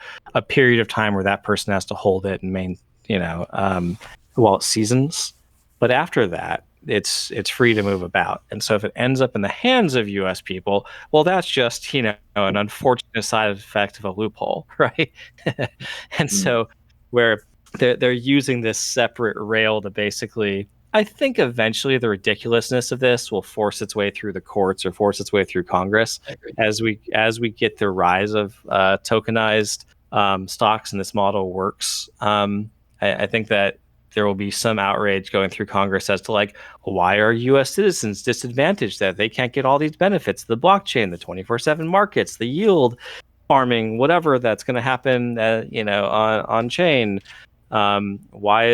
period of time where that person has to hold it and while it seasons. But after that, it's free to move about. And so if it ends up in the hands of US people, well, that's just, an unfortunate side effect of a loophole, right? And so where they're using this separate rail to basically, I think eventually the ridiculousness of this will force its way through the courts or force its way through Congress as we get the rise of tokenized stocks and this model works. I think that there will be some outrage going through Congress as to why are U.S. citizens disadvantaged that they can't get all these benefits, the blockchain, the 24/7 markets, the yield farming, whatever that's going to happen, on chain. Why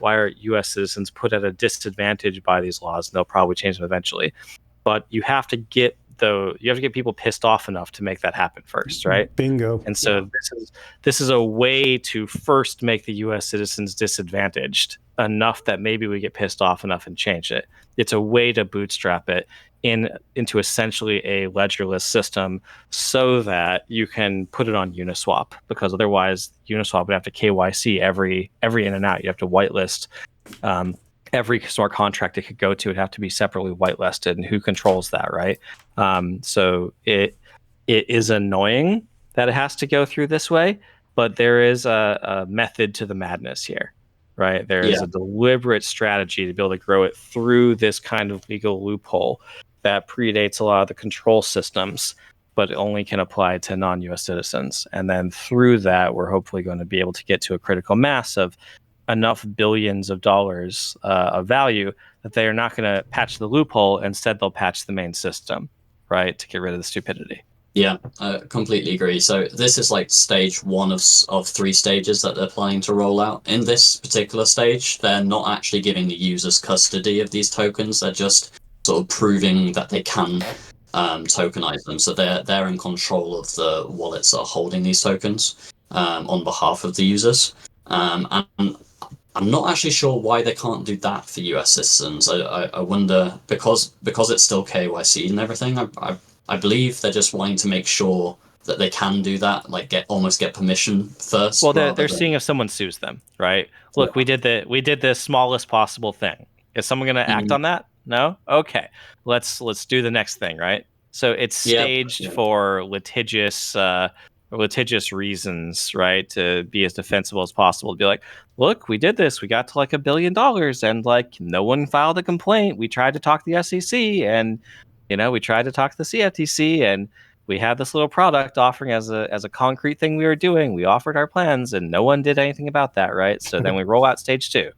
are U.S. citizens put at a disadvantage by these laws? And they'll probably change them eventually, but you have to get people pissed off enough to make that happen first, right? Bingo. And so this is a way to first make the U.S. citizens disadvantaged enough that maybe we get pissed off enough and change it. It's a way to bootstrap it into essentially a ledgerless system so that you can put it on Uniswap, because otherwise Uniswap would have to KYC every in and out. You have to whitelist every smart contract it could go to. Would have to be separately whitelisted, and who controls that, right? So it is annoying that it has to go through this way, but there is a method to the madness here, right? There is a deliberate strategy to be able to grow it through this kind of legal loophole that predates a lot of the control systems. but it only can apply to non-US citizens. And then through that, we're hopefully going to be able to get to a critical mass of enough billions of dollars of value that they are not going to patch the loophole. Instead, they'll patch the main system, right, to get rid of the stupidity. Yeah, I completely agree. So this is like stage one of 3 stages that they're planning to roll out. In this particular stage, they're not actually giving the users custody of these tokens. They're just sort of proving that they can tokenize them. So they're in control of the wallets that are holding these tokens on behalf of the users. And I'm not actually sure why they can't do that for US citizens. I wonder, because it's still KYC and everything, I believe they're just wanting to make sure that they can do that, like get permission first. Well, they're seeing if someone sues them, right? Look, yeah. we did the smallest possible thing. Is someone going to act on that? No? Okay. Let's do the next thing, right? So it's staged for litigious reasons, right? To be as defensible as possible. To be like, look, we did this. We got to like $1 billion, and like no one filed a complaint. We tried to talk to the SEC, and we tried to talk to the CFTC, and we had this little product offering as a concrete thing we were doing. We offered our plans, and no one did anything about that, right? So then we roll out stage 2.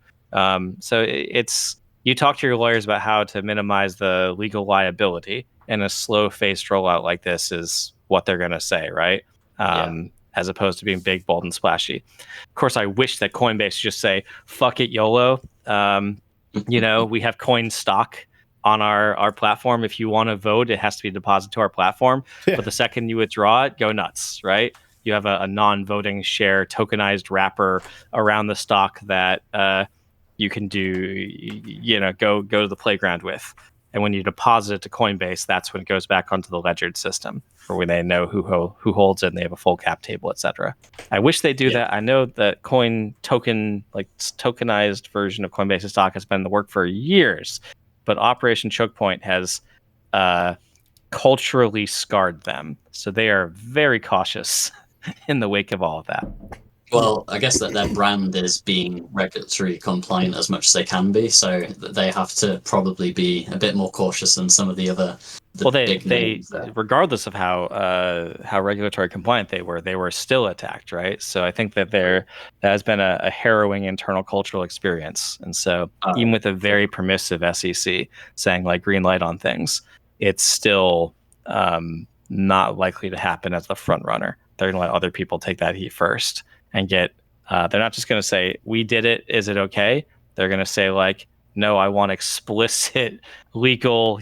So it's, you talk to your lawyers about how to minimize the legal liability, and a slow-faced rollout like this is what they're going to say, right? As opposed to being big, bold, and splashy. Of course, I wish that Coinbase just say, fuck it, YOLO. We have coin stock on our platform. If you want to vote, it has to be deposited to our platform. Yeah. But the second you withdraw it, go nuts, right? You have a non-voting share tokenized wrapper around the stock that you can go to the playground with. And when you deposit it to Coinbase, that's when it goes back onto the ledgered system, or when they know who holds it and they have a full cap table, etc. I wish they do that. I know that tokenized version of Coinbase stock has been in the work for years, but Operation Choke Point has culturally scarred them. So they are very cautious in the wake of all of that. Well, I guess that their brand is being regulatory compliant as much as they can be, so they have to probably be a bit more cautious than some of the other. They regardless of how regulatory compliant they were still attacked, right? So I think that that has been a harrowing internal cultural experience, and so even with a very permissive SEC saying like green light on things, it's still not likely to happen as the front runner. They're going to let other people take that heat first. And they're not just going to say, we did it, is it okay? They're going to say like, no, I want explicit legal,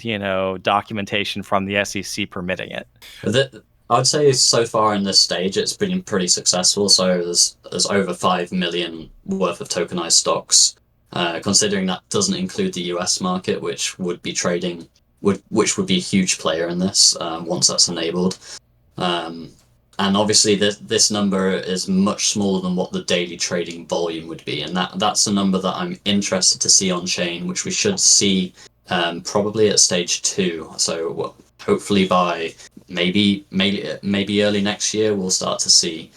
documentation from the SEC permitting it. I'd say so far in this stage, it's been pretty successful. So there's over 5 million worth of tokenized stocks, considering that doesn't include the US market, which would be which would be a huge player in this once that's enabled. And obviously, this number is much smaller than what the daily trading volume would be, and that's a number that I'm interested to see on chain, which we should see probably at stage 2. So hopefully by maybe early next year, we'll start to see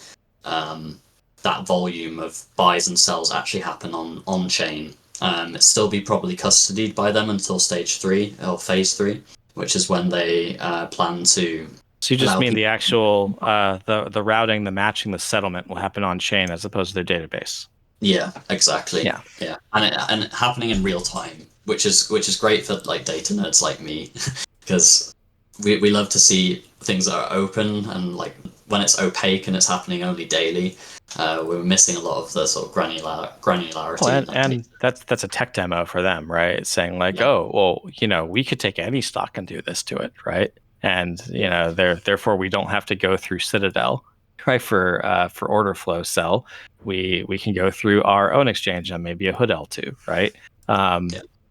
that volume of buys and sells actually happen on chain. It'll still be probably custodied by them until stage 3 or phase 3, which is when they plan to. So you just mean the actual the routing, the matching, the settlement will happen on chain as opposed to their database. Yeah, exactly. Yeah, and it happening in real time, which is great for like data nerds like me, because we love to see things that are open, and like when it's opaque and it's happening only daily, we're missing a lot of the sort of granularity. Well, and that's a tech demo for them, right? It's saying like, oh, well, we could take any stock and do this to it, right? And therefore we don't have to go through Citadel, right? For order flow sell, we can go through our own exchange and maybe a hood L2, right?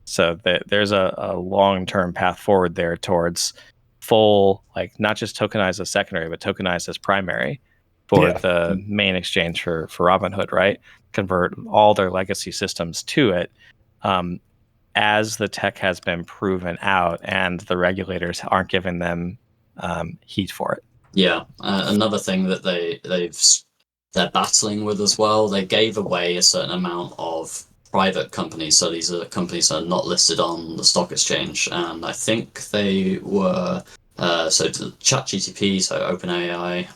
So there's a long-term path forward there towards full, like not just tokenized as secondary, but tokenized as primary for the main exchange for Robinhood, right? Convert all their legacy systems to it. As the tech has been proven out and the regulators aren't giving them heat for it. Yeah, another thing that they're battling with as well, they gave away a certain amount of private companies. So these are companies that are not listed on the stock exchange. And I think they were So ChatGTP, so OpenAI,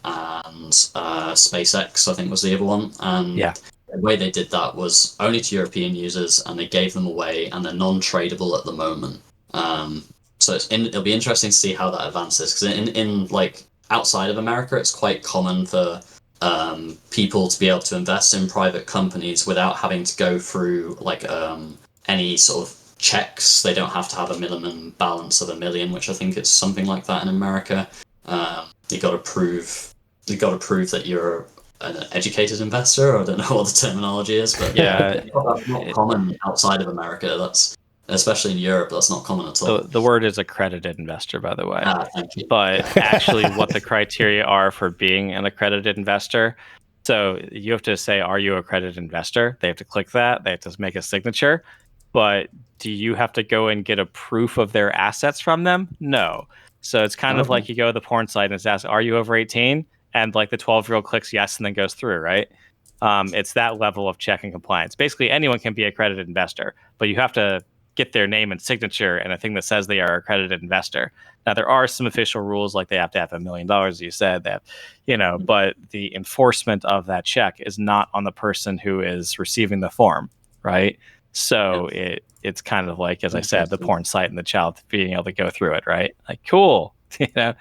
and SpaceX, I think was the other one. And Yeah. the way they did that was only to European users, and they gave them away, and they're non-tradable at the moment. So it'll be interesting to see how that advances, because in like outside of America, it's quite common for people to be able to invest in private companies without having to go through like any sort of checks. They don't have to have a minimum balance of $1 million, which I think it's something like that in America. You got to prove that you're an educated investor, or I don't know what the terminology is, but Yeah. that's not common outside of America. That's especially in Europe, that's not common at all. The word is accredited investor, by the way. Thank you. But actually, what the criteria are for being an accredited investor. So you have to say, are you an accredited investor? They have to click that. They have to make a signature. But do you have to go and get a proof of their assets from them? No. So it's kind of like you go to the porn site and it's asked, are you over 18? And like the 12-year-old clicks yes and then goes through, right? It's that level of check and compliance. Basically, anyone can be an accredited investor, but you have to get their name and signature and a thing that says they are an accredited investor. Now, there are some official rules, like they have to have $1 million, as you said, that, but the enforcement of that check is not on the person who is receiving the form, right? So it's kind of like, as I said, the porn site and the child being able to go through it, right? Like, cool. Click the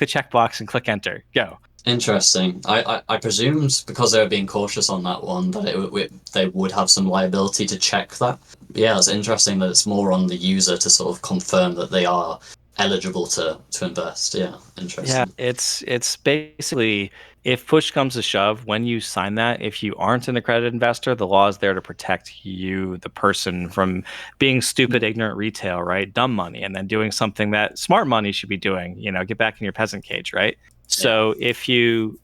checkbox and click enter. Go. Interesting. I presumed, because they were being cautious on that one, that they would have some liability to check that. Yeah, it's interesting that it's more on the user to sort of confirm that they are eligible to invest. Yeah, interesting. Yeah, it's basically, if push comes to shove, when you sign that, if you aren't an accredited investor, the law is there to protect you, the person, from being stupid, ignorant retail, right? Dumb money, and then doing something that smart money should be doing, get back in your peasant cage, right? So if you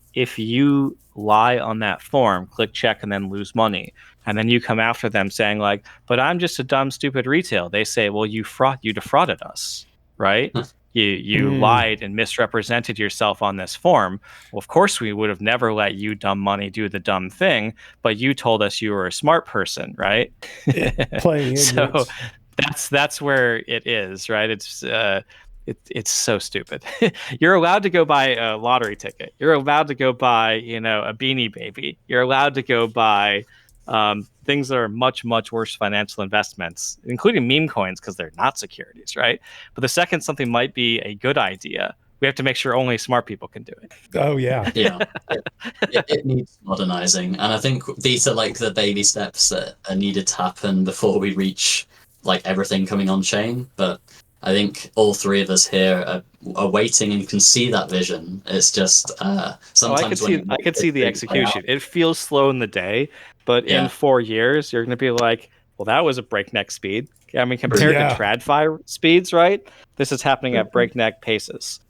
lie on that form, click check, and then lose money, and then you come after them saying like, but I'm just a dumb, stupid retail, they say, well, you defrauded us, right? You lied and misrepresented yourself on this form. Well, of course, we would have never let you, dumb money, do the dumb thing, but you told us you were a smart person, right? Playing ignorance. So that's where it is, right? It's so stupid. You're allowed to go buy a lottery ticket. You're allowed to go buy, a Beanie Baby. You're allowed to go buy things that are much, much worse financial investments, including meme coins, because they're not securities, right? But the second something might be a good idea, we have to make sure only smart people can do it. Oh, yeah. Yeah. It needs modernizing. And I think these are like the baby steps that are needed to happen before we reach like everything coming on chain. But I think all three of us here are waiting and can see that vision. It's just sometimes I could see the execution. It feels slow in the day, but in 4 years, you're going to be like, well, that was a breakneck speed. I mean, compared to TradFi speeds, right? This is happening at breakneck paces.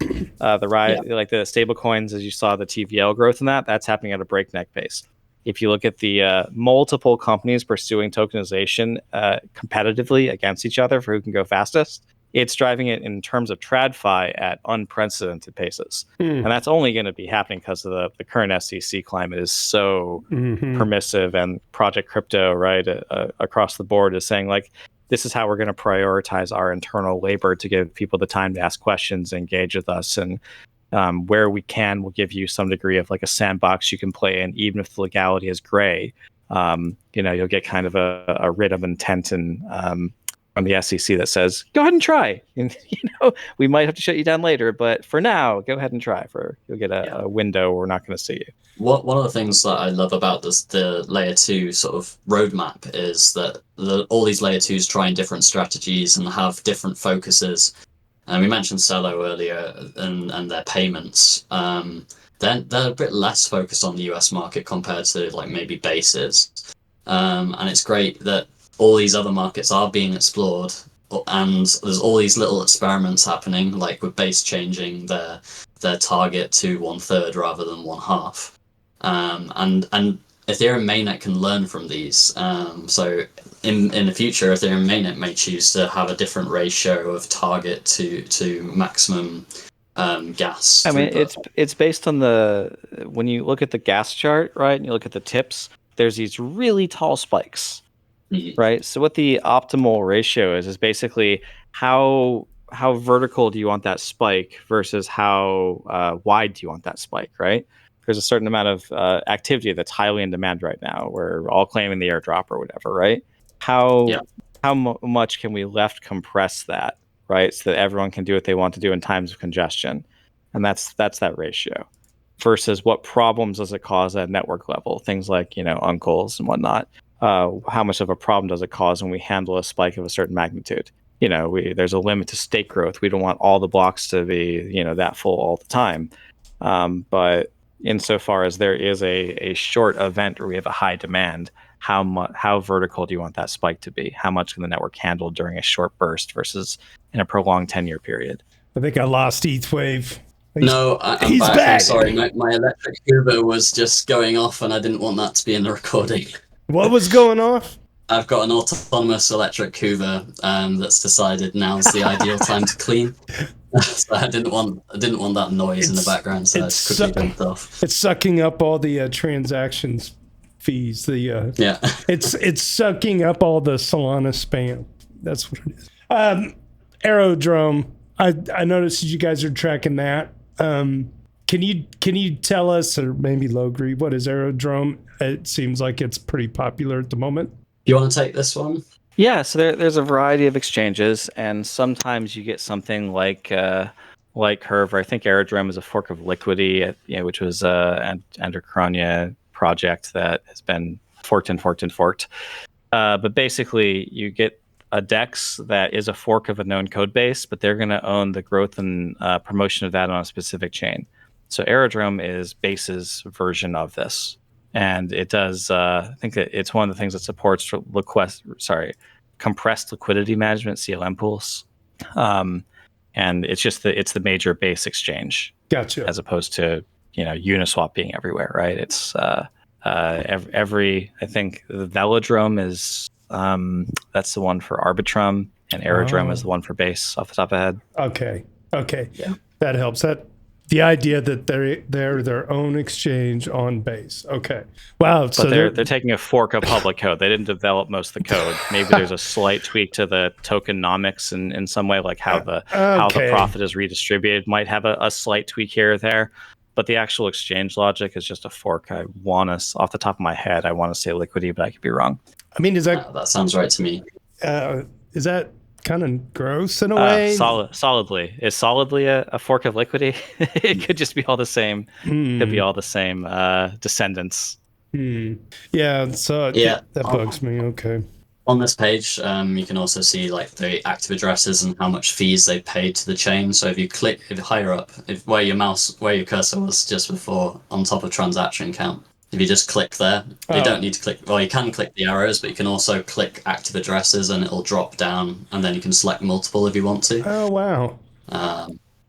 Like the stable coins, as you saw the TVL growth in that's happening at a breakneck pace. If you look at the multiple companies pursuing tokenization competitively against each other for who can go fastest, it's driving it in terms of TradFi at unprecedented paces. And that's only going to be happening because of the current SEC climate is so permissive, and Project Crypto, right, across the board is saying, like, this is how we're going to prioritize our internal labor to give people the time to ask questions, engage with us, and where we can, we'll give you some degree of like a sandbox you can play in, even if the legality is gray. You'll get kind of a writ of intent and from the SEC that says, go ahead and try. And, we might have to shut you down later, but for now, go ahead and try. You'll get a window where we're not going to see you. One of the things that I love about the layer 2 sort of roadmap is that all these layer 2s trying different strategies and have different focuses. And we mentioned Celo earlier and their payments. They're a bit less focused on the US market compared to like maybe Bases. And it's great that all these other markets are being explored, and there's all these little experiments happening, like with Base changing their target to 1/3 rather than 1/2. And Ethereum mainnet can learn from these. So in the future, Ethereum mainnet may choose to have a different ratio of target to maximum gas. I mean, it's based on when you look at the gas chart, right, and you look at the tips, there's these really tall spikes. Right. So what the optimal ratio is basically how how vertical do you want that spike versus how wide do you want that spike, right? There's a certain amount of activity that's highly in demand right now. We're all claiming the airdrop or whatever, right? How much can we left compress that, right? So that everyone can do what they want to do in times of congestion, and that's that ratio. Versus what problems does it cause at network level? Things like uncles and whatnot. How much of a problem does it cause when we handle a spike of a certain magnitude? There's a limit to stake growth. We don't want all the blocks to be that full all the time. But insofar as there is a short event where we have a high demand, how vertical do you want that spike to be? How much can the network handle during a short burst versus in a prolonged 10-year period? I think I lost ETH Wave. No, I'm back. I'm sorry, my electric Hoover was just going off, and I didn't want that to be in the recording. What was going off? I've got an autonomous electric Hoover that's decided now's the ideal time to clean. So I didn't want that noise in the background, so I just quickly turned it off. It's sucking up all the transactions fees. It's sucking up all the Solana spam. That's what it is. Aerodrome. I noticed you guys are tracking that. Can you tell us, or maybe Logri, what is Aerodrome? It seems like it's pretty popular at the moment. You want to take this one? Yeah, so there's a variety of exchanges, and sometimes you get something like Curve. I think Aerodrome is a fork of Liquidity, which was an Androcronia project that has been forked. But basically, you get a DEX that is a fork of a known code base, but they're going to own the growth and promotion of that on a specific chain. So Aerodrome is Base's version of this. And it does, I think that it's one of the things that supports compressed liquidity management, CLM pools. And it's just it's the major Base exchange. Gotcha. As opposed to, Uniswap being everywhere, right? It's I think the Velodrome is, that's the one for Arbitrum, and Aerodrome is the one for Base off the top of the head. Okay. Yeah. That helps. The idea that they're their own exchange on Base. Okay. Wow. But so they're taking a fork of public code. They didn't develop most of the code. Maybe there's a slight tweak to the tokenomics in some way, like how the profit is redistributed might have a slight tweak here or there. But the actual exchange logic is just a fork. Off the top of my head, I want to say Liquidity, but I could be wrong. I mean, that sounds right to me. Is that kind of gross in a way? Solidly. Is Solidly a fork of Liquidity? It could just be all the same. Could be all the same descendants. Yeah, so that bugs me. Okay. On this page, you can also see like the active addresses and how much fees they paid to the chain. So if you click higher up, where your cursor was just before, on top of transaction count, if you just click there, you don't need to click. Well, you can click the arrows, but you can also click active addresses, and it'll drop down, and then you can select multiple if you want to. Oh wow!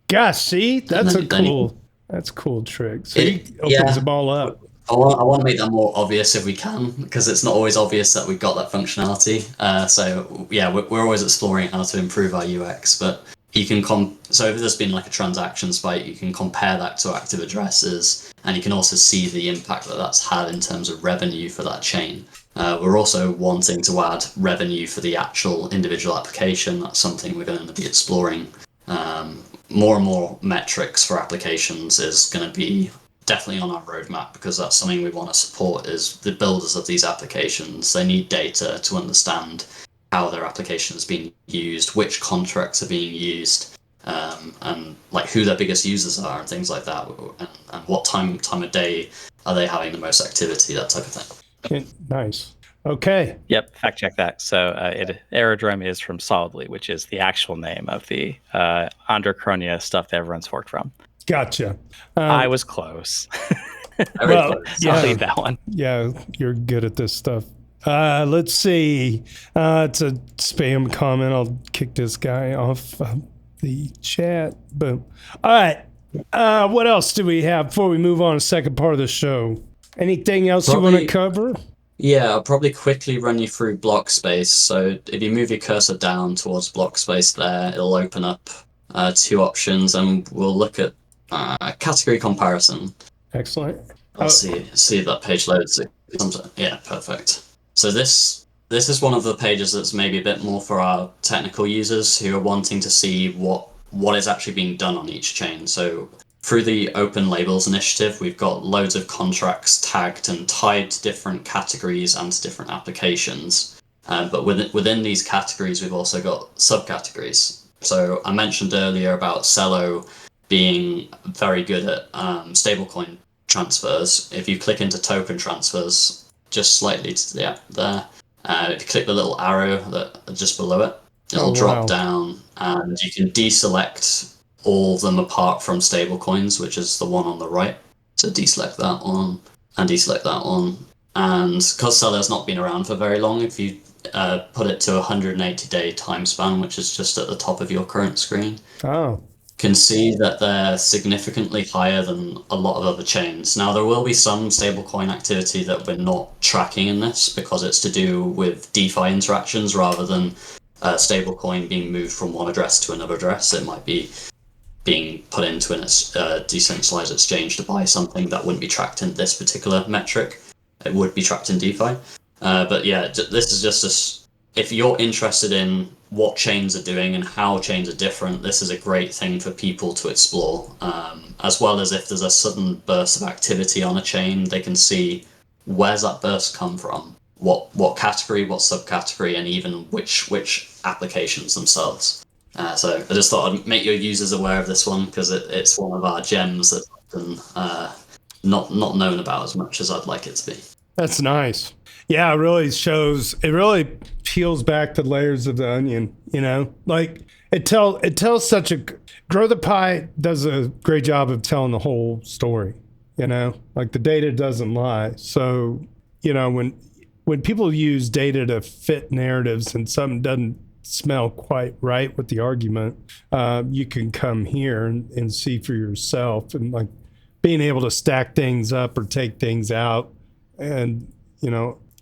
Gosh, see, that's a cool trick. So it opens them all up. I want to make that more obvious if we can, because it's not always obvious that we've got that functionality. So yeah, we're always exploring how to improve our UX, but you can so if there's been like a transaction spike, you can compare that to active addresses, and you can also see the impact that that's had in terms of revenue for that chain. We're also wanting to add revenue for the actual individual application. That's something we're going to be exploring. More and more metrics for applications is going to be definitely on our roadmap, because that's something we want to support. Is the builders of these applications, they need data to understand how their application is being used, which contracts are being used, and like who their biggest users are and things like that, and what time of day are they having the most activity, that type of thing. Nice. Okay. Yep, fact check that. So Aerodrome is from Solidly, which is the actual name of the Androcronia stuff that everyone's forked from. Gotcha. I was close. Close. I'll leave that one. Yeah, you're good at this stuff. Let's see. It's a spam comment. I'll kick this guy off the chat. Boom. All right. What else do we have before we move on to the second part of the show? Anything else you want to cover? Yeah, I'll probably quickly run you through block space. So if you move your cursor down towards block space there, it'll open up two options, and we'll look at category comparison. Excellent. I'll see if that page loads. Yeah, perfect. So this this is one of the pages that's maybe a bit more for our technical users who are wanting to see what is actually being done on each chain. So through the Open Labels initiative, we've got loads of contracts tagged and tied to different categories and to different applications. But within these categories, we've also got subcategories. So I mentioned earlier about Celo being very good at stablecoin transfers. If you click into token transfers, just slightly to there, if you click the little arrow that just below it, it'll drop down, and you can deselect all of them apart from stablecoins, which is the one on the right. So deselect that one and deselect that one. And because Celo's not been around for very long, if you put it to a 180-day time span, which is just at the top of your current screen, can see that they're significantly higher than a lot of other chains. Now, there will be some stablecoin activity that we're not tracking in this because it's to do with DeFi interactions rather than stablecoin being moved from one address to another address. It might be being put into a decentralized exchange to buy something that wouldn't be tracked in this particular metric. It would be tracked in DeFi. But yeah, this is just if you're interested in what chains are doing and how chains are different, this is a great thing for people to explore. As well as if there's a sudden burst of activity on a chain, they can see where's that burst come from, what category, what subcategory, and even which applications themselves. So I just thought I'd make your users aware of this one because it's one of our gems that's often not known about as much as I'd like it to be. That's nice. Yeah, it really peels back the layers of the onion, like it tells such a, growthepie does a great job of telling the whole story, like the data doesn't lie. So, when people use data to fit narratives and something doesn't smell quite right with the argument, you can come here and see for yourself, and like being able to stack things up or take things out, and,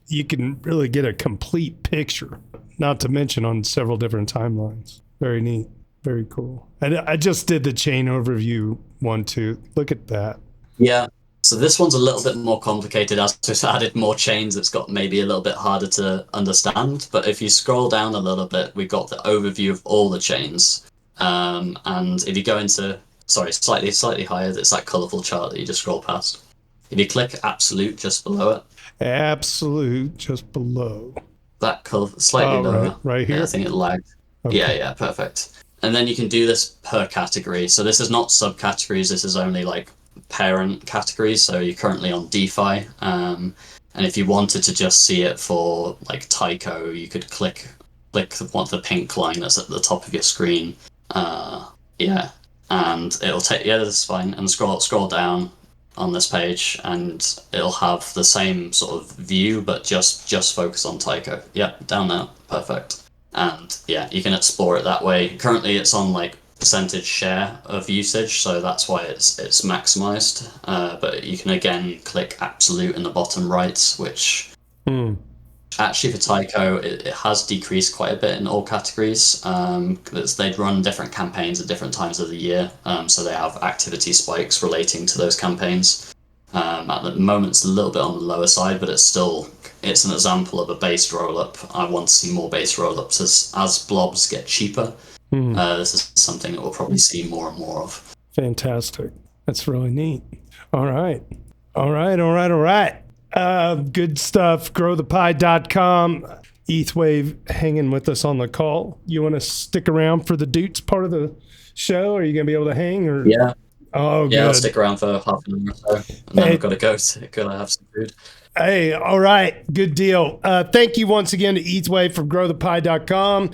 you can really get a complete picture, not to mention on several different timelines. Very neat. Very cool. I just did the chain overview one too. Look at that. Yeah. So this one's a little bit more complicated. As we've added more chains, it's got maybe a little bit harder to understand. But if you scroll down a little bit, we've got the overview of all the chains. And if you go into, slightly higher, it's that colorful chart that you just scroll past. If you click absolute just below it. Absolute just below. That color, slightly lower. Right here? Yeah, I think it lagged. Okay. Yeah, perfect. And then you can do this per category. So this is not subcategories. This is only like parent categories. So you're currently on DeFi. And if you wanted to just see it for like Tyco, you could click the pink line that's at the top of your screen. And it'll take, that's fine. And scroll down on this page, and it'll have the same sort of view, but just focus on Tyco. Yeah, down there, perfect. And yeah, you can explore it that way. Currently, it's on like percentage share of usage, so that's why it's maximized. But you can again click absolute in the bottom right, which actually for Tyco it has decreased quite a bit in all categories. They'd run different campaigns at different times of the year, so they have activity spikes relating to those campaigns. At the moment it's a little bit on the lower side, but it's an example of a base roll-up. I want to see more base roll-ups as blobs get cheaper. This is something that we'll probably see more and more of. Fantastic. That's really neat. All right. Good stuff. growthepie.com. ETH Wave hanging with us on the call. You want to stick around for the Doots part of the show? Are you going to be able to hang? Or? Yeah. Oh, yeah, good. I'll stick around for half an hour or so. And then I've got to go have some food. Hey, all right. Good deal. Thank you once again to ETH Wave from growthepie.com.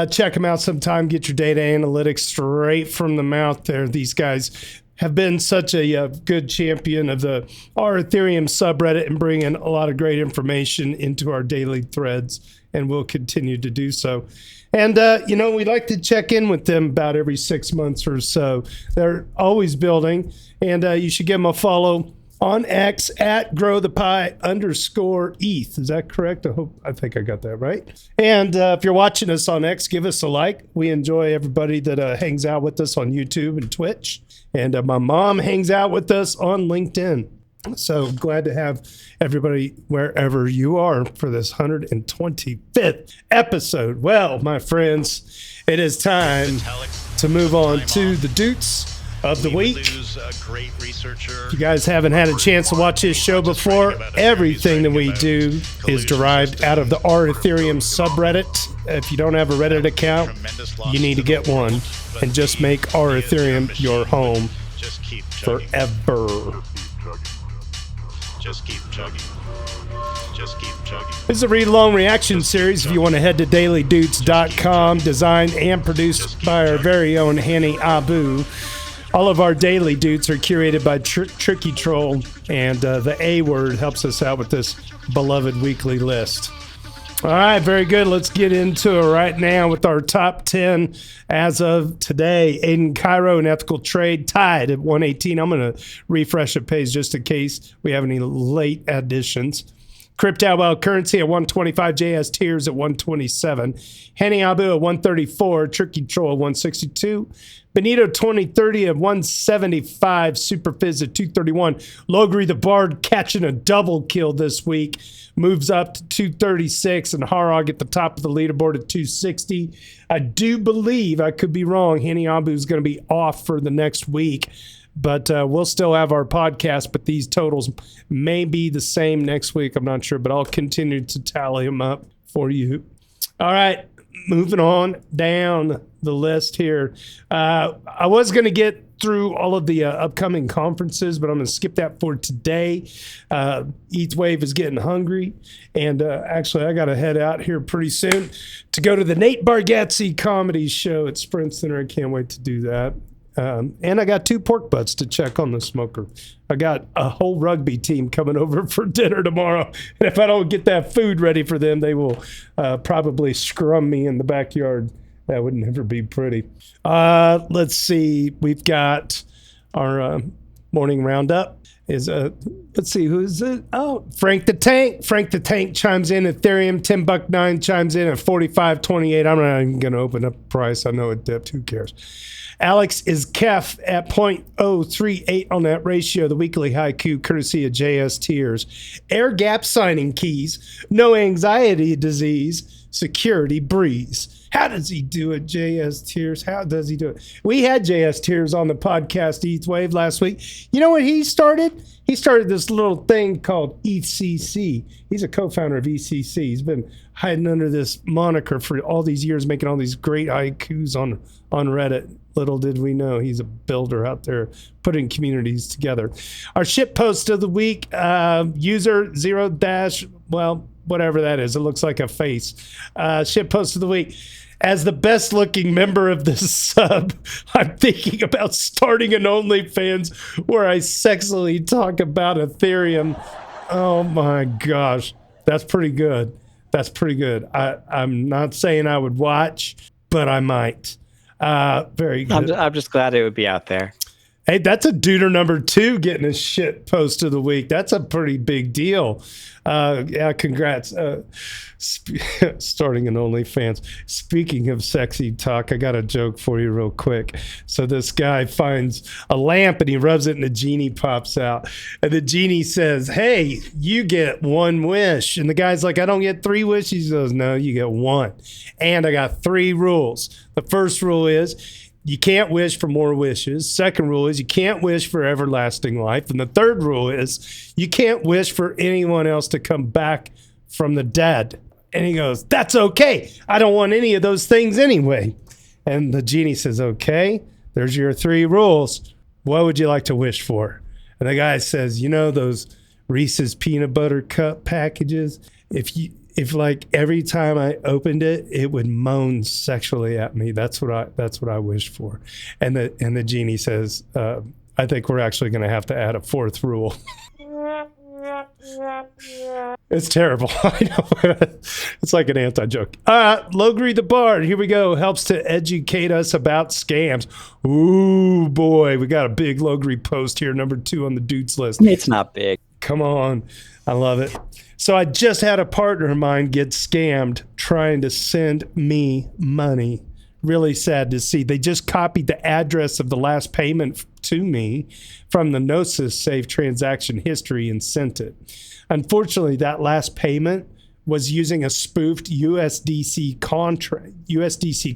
Check them out sometime. Get your data analytics straight from the mouth there. These guys have been such a good champion of our Ethereum subreddit and bringing a lot of great information into our daily threads, and we'll continue to do so. And, we like to check in with them about every 6 months or so. They're always building, and you should give them a follow on X at growthepie_ETH. Is that correct? I think I got that right. And if you're watching us on X, give us a like. We enjoy everybody that hangs out with us on YouTube and Twitch. And my mom hangs out with us on LinkedIn. So glad to have everybody wherever you are for this 125th episode. Well, my friends, it is time to move on to the Doots of the week. If you guys haven't had a chance to watch this show before, everything that we do is derived out of the Ethereum subreddit. If you don't have a Reddit account, you need to get one and just make Ethereum your home forever. Just keep chugging. Just keep chugging. This is a read-along reaction series. If you want to head to dailydoots.com, designed and produced by our very own Hani Abu. All of our daily doots are curated by Tricky Troll, and the A word helps us out with this beloved weekly list. All right, very good. Let's get into it right now with our top 10 as of today. Aiden Cairo and Ethical Trade tied at 118. I'm going to refresh the page just in case we have any late additions. Crypto Wild Currency at 125. JS Tears at 127. Henny Abu at 134. Tricky Troll at 162. Benito 2030 at 175. Superfizz at 231. LogrisTheBard catching a double kill this week. Moves up to 236. And Harog at the top of the leaderboard at 260. I do believe, I could be wrong, Henny Abu is going to be off for the next week. But we'll still have our podcast, but these totals may be the same next week. I'm not sure, but I'll continue to tally them up for you. All right, moving on down the list here. I was going to get through all of the upcoming conferences, but I'm going to skip that for today. ETH Wave is getting hungry, and actually I got to head out here pretty soon to go to the Nate Bargatze comedy show at Sprint Center. I can't wait to do that. And I got 2 pork butts to check on the smoker. I got a whole rugby team coming over for dinner tomorrow. And if I don't get that food ready for them, they will probably scrum me in the backyard. That would never be pretty. Let's see. We've got our morning roundup. Let's see, who is it? Oh, Frank the Tank. Frank the Tank chimes in. Ethereum, $10.9 chimes in at 45.28. I'm not even going to open up price. I know it dipped. Who cares? Alex is Kef at 0.038 on that ratio. The weekly haiku, courtesy of JS Tears. Air gap signing keys. No anxiety disease. Security breeze. How does he do it, JS Tears? How does he do it? We had JS Tears on the podcast ETH Wave last week. You know what he started? He started this little thing called ECC. He's a co-founder of ECC. He's been hiding under this moniker for all these years, making all these great haikus on Reddit. Little did we know he's a builder out there putting communities together. Our ship post of the week, user 0- well, whatever that is. It looks like a face. Ship post of the week. As the best looking member of this sub, I'm thinking about starting an OnlyFans where I sexily talk about Ethereum. Oh my gosh. That's pretty good. That's pretty good. I'm not saying I would watch, but I might. Very good. I'm just glad it would be out there. Hey, that's a duder number 2 getting a shit post of the week. That's a pretty big deal. Yeah, congrats. Starting an OnlyFans. Speaking of sexy talk, I got a joke for you real quick. So this guy finds a lamp and he rubs it and the genie pops out. And the genie says, hey, you get 1 wish. And the guy's like, I don't get 3 wishes. He goes, no, you get 1. And I got 3 rules. The first rule is, you can't wish for more wishes. Second rule is you can't wish for everlasting life. And the third rule is you can't wish for anyone else to come back from the dead. And he goes, that's okay. I don't want any of those things anyway. And the genie says, okay, there's your 3 rules. What would you like to wish for? And the guy says, you know those Reese's peanut butter cup packages? If like every time I opened it, it would moan sexually at me. That's what I wish for. And the genie says, I think we're actually going to have to add a 4th rule. It's terrible. I know. It's like an anti-joke. LogrisTheBard, here we go. Helps to educate us about scams. Ooh, boy. We got a big Logri post here, number 2 on the dudes list. It's not big. Come on. I love it. So I just had a partner of mine get scammed trying to send me money really sad to see. They just copied the address of the last payment to me from the Gnosis Safe transaction history and sent it. Unfortunately, that last payment was using a spoofed USDC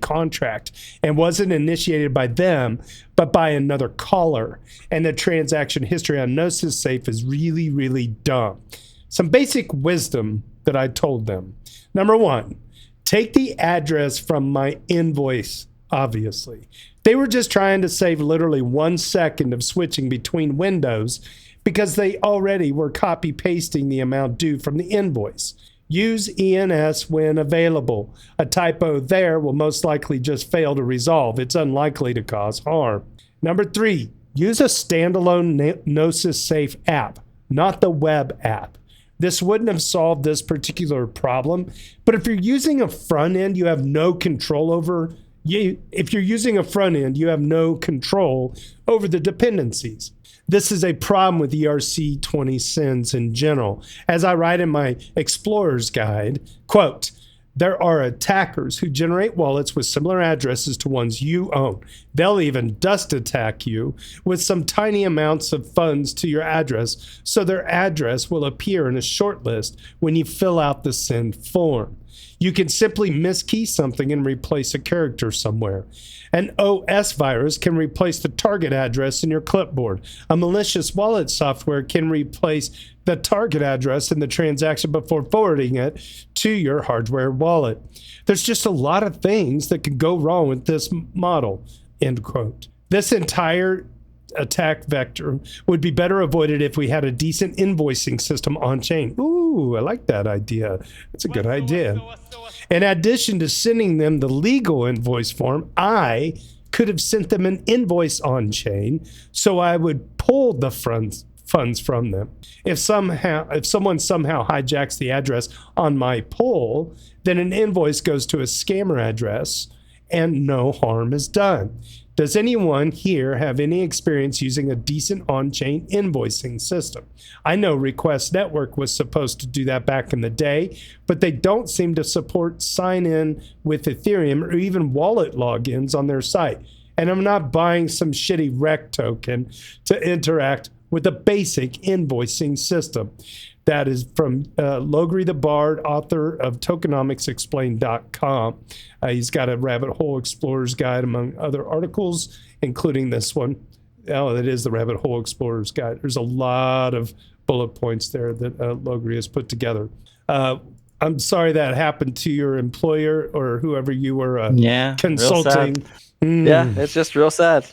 contract and wasn't initiated by them, but by another caller. And the transaction history on Gnosis Safe is really, really dumb. Some basic wisdom that I told them. Number one, take the address from my invoice, obviously. They were just trying to save literally 1 second of switching between windows because they already were copy pasting the amount due from the invoice. Use ENS when available. A typo there will most likely just fail to resolve. It's unlikely to cause harm. Number 3, use a standalone Gnosis Safe app, not the web app. This wouldn't have solved this particular problem, but if you're using a front end, you have no control over. If you're using a front end, you have no control over the dependencies. This is a problem with ERC20 sends in general. As I write in my Explorer's Guide, quote, there are attackers who generate wallets with similar addresses to ones you own. They'll even dust attack you with some tiny amounts of funds to your address, so their address will appear in a short list when you fill out the send form. You can simply miskey something and replace a character somewhere. An OS virus can replace the target address in your clipboard. A malicious wallet software can replace the target address in the transaction before forwarding it to your hardware wallet. There's just a lot of things that could go wrong with this model, end quote. This entire attack vector would be better avoided if we had a decent invoicing system on chain. Ooh, I like that idea. That's a good idea. In addition to sending them the legal invoice form, I could have sent them an invoice on chain, so I would pull the funds from them. If someone somehow hijacks the address on my pull, then an invoice goes to a scammer address and no harm is done. Does anyone here have any experience using a decent on-chain invoicing system? I know Request Network was supposed to do that back in the day, but they don't seem to support sign-in with Ethereum or even wallet logins on their site. And I'm not buying some shitty rec token to interact with a basic invoicing system. That is from LogrisTheBard, author of tokenomicsexplained.com. He's got a rabbit hole explorer's guide among other articles, including this one. Oh, it is the rabbit hole explorer's guide. There's a lot of bullet points there that Logri has put together. I'm sorry that happened to your employer or whoever you were consulting. Real sad. Yeah, it's just real sad.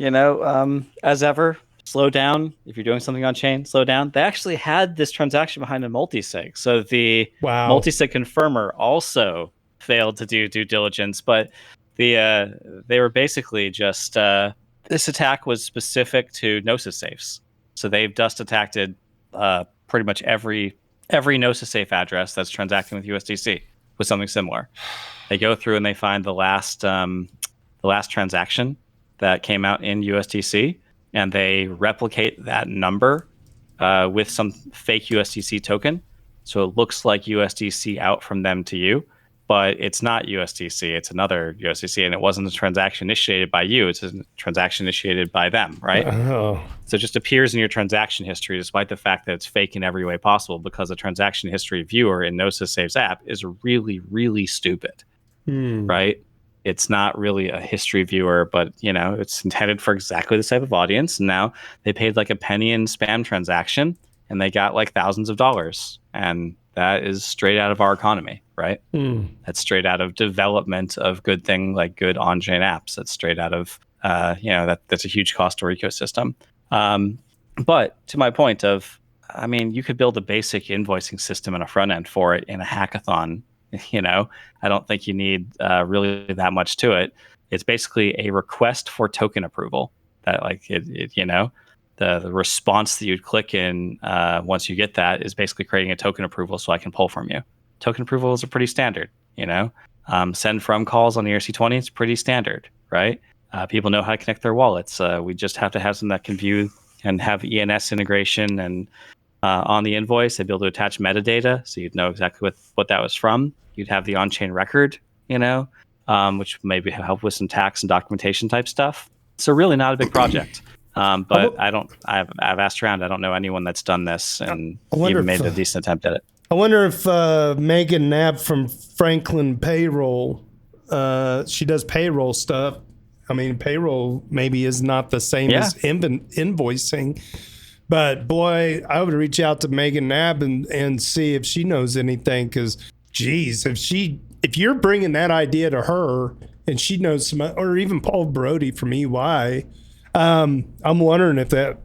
As ever, slow down. If you're doing something on chain, slow down. They actually had this transaction behind a multisig. So the multisig confirmer also failed to do due diligence, but they were basically just this attack was specific to Gnosis safes. So they've dust attacked pretty much every Gnosis safe address that's transacting with USDC with something similar. They go through and they find the last transaction that came out in USDC, and they replicate that number with some fake USDC token. So it looks like USDC out from them to you, but it's not USDC. It's another USDC, and it wasn't a transaction initiated by you. It's a transaction initiated by them, right? Oh. So it just appears in your transaction history, despite the fact that it's fake in every way possible, because the transaction history viewer in Gnosis Safe's app is really, really stupid, right? It's not really a history viewer, but it's intended for exactly the type of audience. And now they paid like a penny in spam transaction, and they got like thousands of dollars. And that is straight out of our economy, right? That's straight out of development of good thing like good on-chain apps. That's straight out of that's a huge cost to our ecosystem. But to my point of, you could build a basic invoicing system and a front end for it in a hackathon. I don't think you need really that much to it. It's basically a request for token approval. That the response that you'd click in once you get that is basically creating a token approval so I can pull from you. Token approvals are pretty standard. Send from calls on the ERC20 is pretty standard, right? People know how to connect their wallets. We just have to have some that can view and have ENS integration and on the invoice, they'd be able to attach metadata, so you'd know exactly what that was from. You'd have the on-chain record, which maybe help with some tax and documentation type stuff. So really not a big project. But I've asked around. I don't know anyone that's done this and even made a decent attempt at it. I wonder if Megan Knapp from Franklin Payroll, she does payroll stuff. I mean, payroll maybe is not the same as invoicing. But boy, I would reach out to Megan Knapp and see if she knows anything. Because, geez, if you're bringing that idea to her and she knows some, or even Paul Brody from EY, I'm wondering if that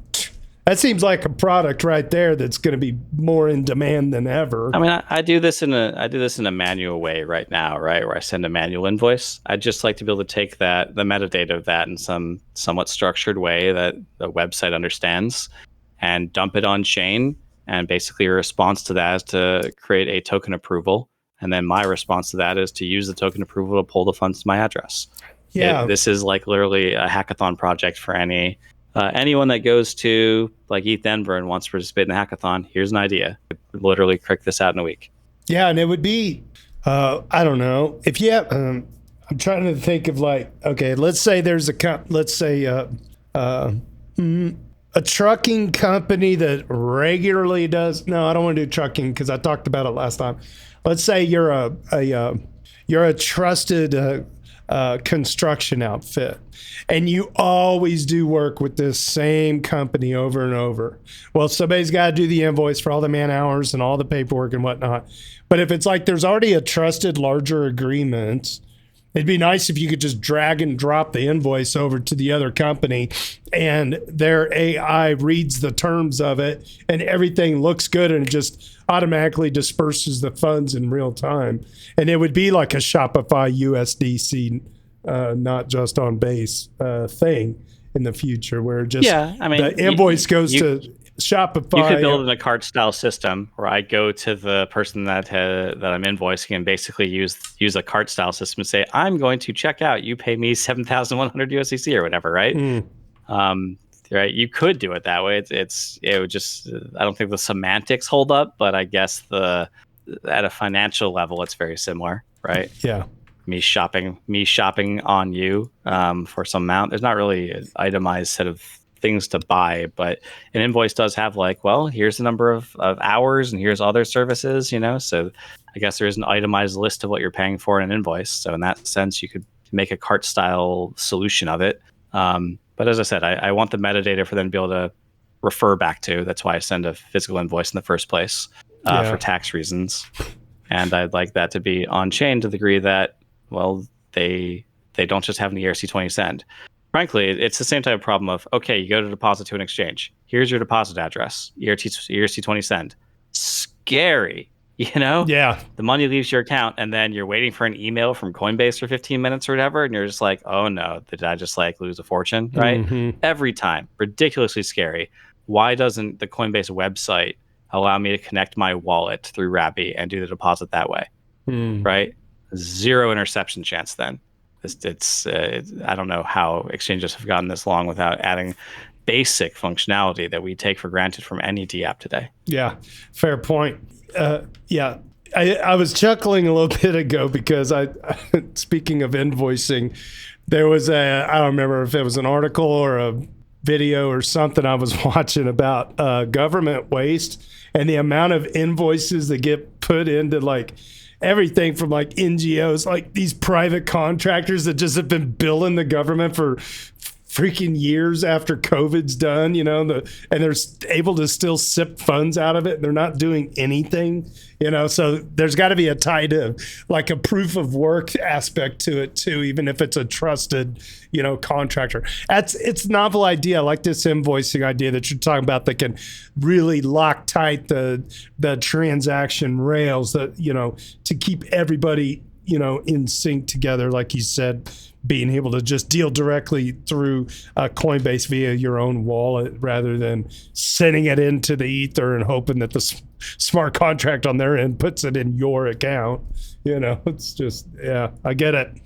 seems like a product right there that's going to be more in demand than ever. I mean, I do this in a manual way right now, right? Where I send a manual invoice. I'd just like to be able to take the metadata of that in some somewhat structured way that the website understands and dump it on chain. And basically your response to that is to create a token approval. And then my response to that is to use the token approval to pull the funds to my address. Yeah. This is like literally a hackathon project for anyone that goes to like ETH Denver and wants to participate in the hackathon. Here's an idea. Literally crank this out in a week. Yeah, and it would be, I don't know, if you have, I'm trying to think of like, okay, let's say there's a trucking company that regularly does. No, I don't want to do trucking because I talked about it last time. Let's say you're a trusted construction outfit and you always do work with this same company over and over. Well, somebody's got to do the invoice for all the man hours and all the paperwork and whatnot. But if it's like there's already a trusted larger agreement, it'd be nice if you could just drag and drop the invoice over to the other company and their AI reads the terms of it and everything looks good and it just automatically disperses the funds in real time. And it would be like a Shopify USDC, not just on base thing in the future where just the invoice goes to Shopify. You could build in a cart style system where I go to the person that I'm invoicing and basically use a cart style system and say, I'm going to check out. You pay me 7,100 USDC or whatever, right? Right. You could do it that way. It would just, I don't think the semantics hold up, but I guess at a financial level, it's very similar, right? Yeah. Me shopping on you for some amount. There's not really an itemized set of things to buy, but an invoice does have like, well, here's the number of hours and here's other services, so I guess there is an itemized list of what you're paying for in an invoice. So in that sense, you could make a cart style solution of it. But as I said, I want the metadata for them to be able to refer back to. That's why I send a physical invoice in the first place for tax reasons. And I'd like that to be on chain to the degree that, well, they don't just have an ERC20 send. Frankly, it's the same type of problem of, okay, you go to deposit to an exchange. Here's your deposit address, ERC20 send. Scary, Yeah. The money leaves your account and then you're waiting for an email from Coinbase for 15 minutes or whatever. And you're just like, oh no, did I just like lose a fortune, right? Mm-hmm. Every time. Ridiculously scary. Why doesn't the Coinbase website allow me to connect my wallet through Rappi and do the deposit that way, right? Zero interception chance then. I don't know how exchanges have gotten this long without adding basic functionality that we take for granted from any DApp today. Yeah, fair point. I was chuckling a little bit ago because speaking of invoicing, there was I don't remember if it was an article or a video or something I was watching about government waste and the amount of invoices that get put into like everything from like NGOs, like these private contractors that just have been billing the government for freaking years after COVID's done, and they're able to still sip funds out of it. They're not doing anything, so there's got to be a tie to like a proof of work aspect to it too, even if it's a trusted, contractor. It's a novel idea. I like this invoicing idea that you're talking about that can really lock tight the transaction rails that, to keep everybody, in sync together, like you said, being able to just deal directly through Coinbase via your own wallet rather than sending it into the ether and hoping that the smart contract on their end puts it in your account. It's just, I get it.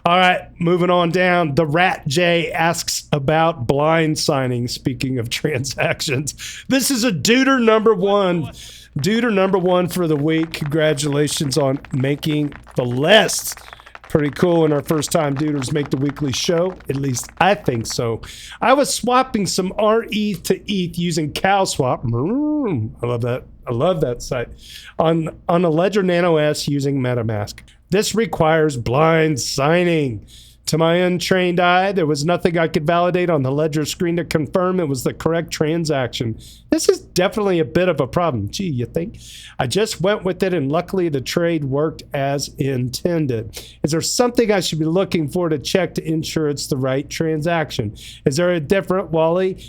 All right, moving on down. The Rat J asks about blind signing. Speaking of transactions, this is a duder number one. Duder number one for the week. Congratulations on making the list. Pretty cool when our first time duders make the weekly show. At least I think so. I was swapping some RETH to ETH using CowSwap. I love that. I love that site. On a Ledger Nano S using MetaMask. This requires blind signing. To my untrained eye, there was nothing I could validate on the Ledger screen to confirm it was the correct transaction. This is definitely a bit of a problem. Gee, you think? I just went with it, and luckily the trade worked as intended. Is there something I should be looking for to check to ensure it's the right transaction? Is there a different wallet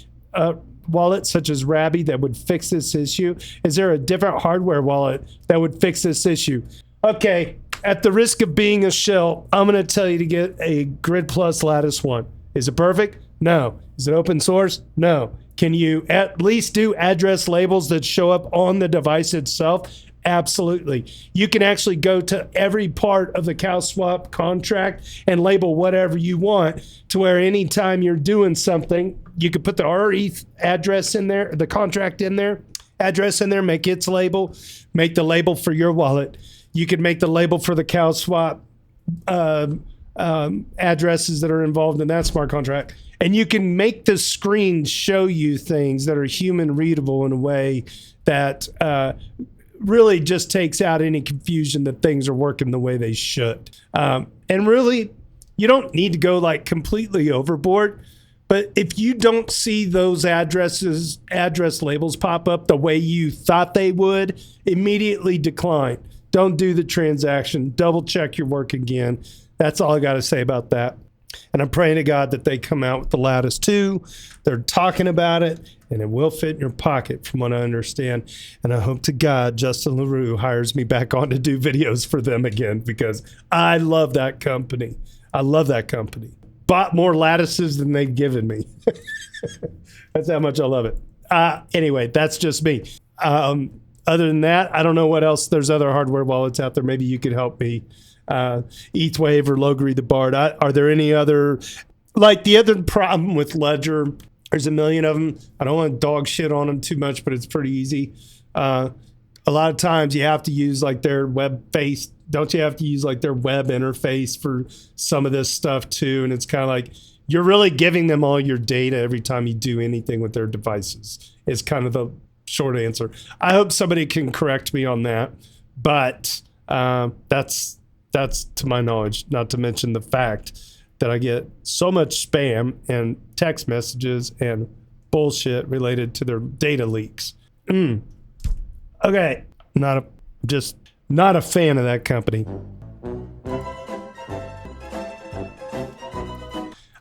such as Rabby that would fix this issue? Is there a different hardware wallet that would fix this issue? Okay. At the risk of being a shill, I'm going to tell you to get a Grid Plus Lattice one. Is it perfect? No. Is it open source? No. Can you at least do address labels that show up on the device itself? Absolutely. You can actually go to every part of the CowSwap contract and label whatever you want, to where anytime you're doing something, you could put the RETH address in there, the contract in there, address in there, make its label, make the label for your wallet. You could make the label for the CowSwap addresses that are involved in that smart contract. And you can make the screen show you things that are human readable in a way that really just takes out any confusion that things are working the way they should. And really, you don't need to go like completely overboard. But if you don't see those address labels pop up the way you thought they would, immediately decline. Don't do the transaction. Double check your work again. That's all I got to say about that. And I'm praying to God that they come out with the Lattice 2. They're talking about it, and it will fit in your pocket from what I understand. And I hope to God Justin LaRue hires me back on to do videos for them again, because I love that company. I love that company. Bought more Lattices than they've given me. That's how much I love it. Anyway, that's just me. Other than that, I don't know what else. There's other hardware wallets out there. Maybe you could help me. ETH Wave or LogrisTheBard. Are there any other? Like the other problem with Ledger, there's a million of them. I don't want to dog shit on them too much, but it's pretty easy. A lot of times you have to use like their web face. Don't you have to use like their web interface for some of this stuff too? And it's kind of like you're really giving them all your data every time you do anything with their devices. It's kind of the short answer. I hope somebody can correct me on that, but that's to my knowledge, not to mention the fact that I get so much spam and text messages and bullshit related to their data leaks. Okay, not a fan of that company.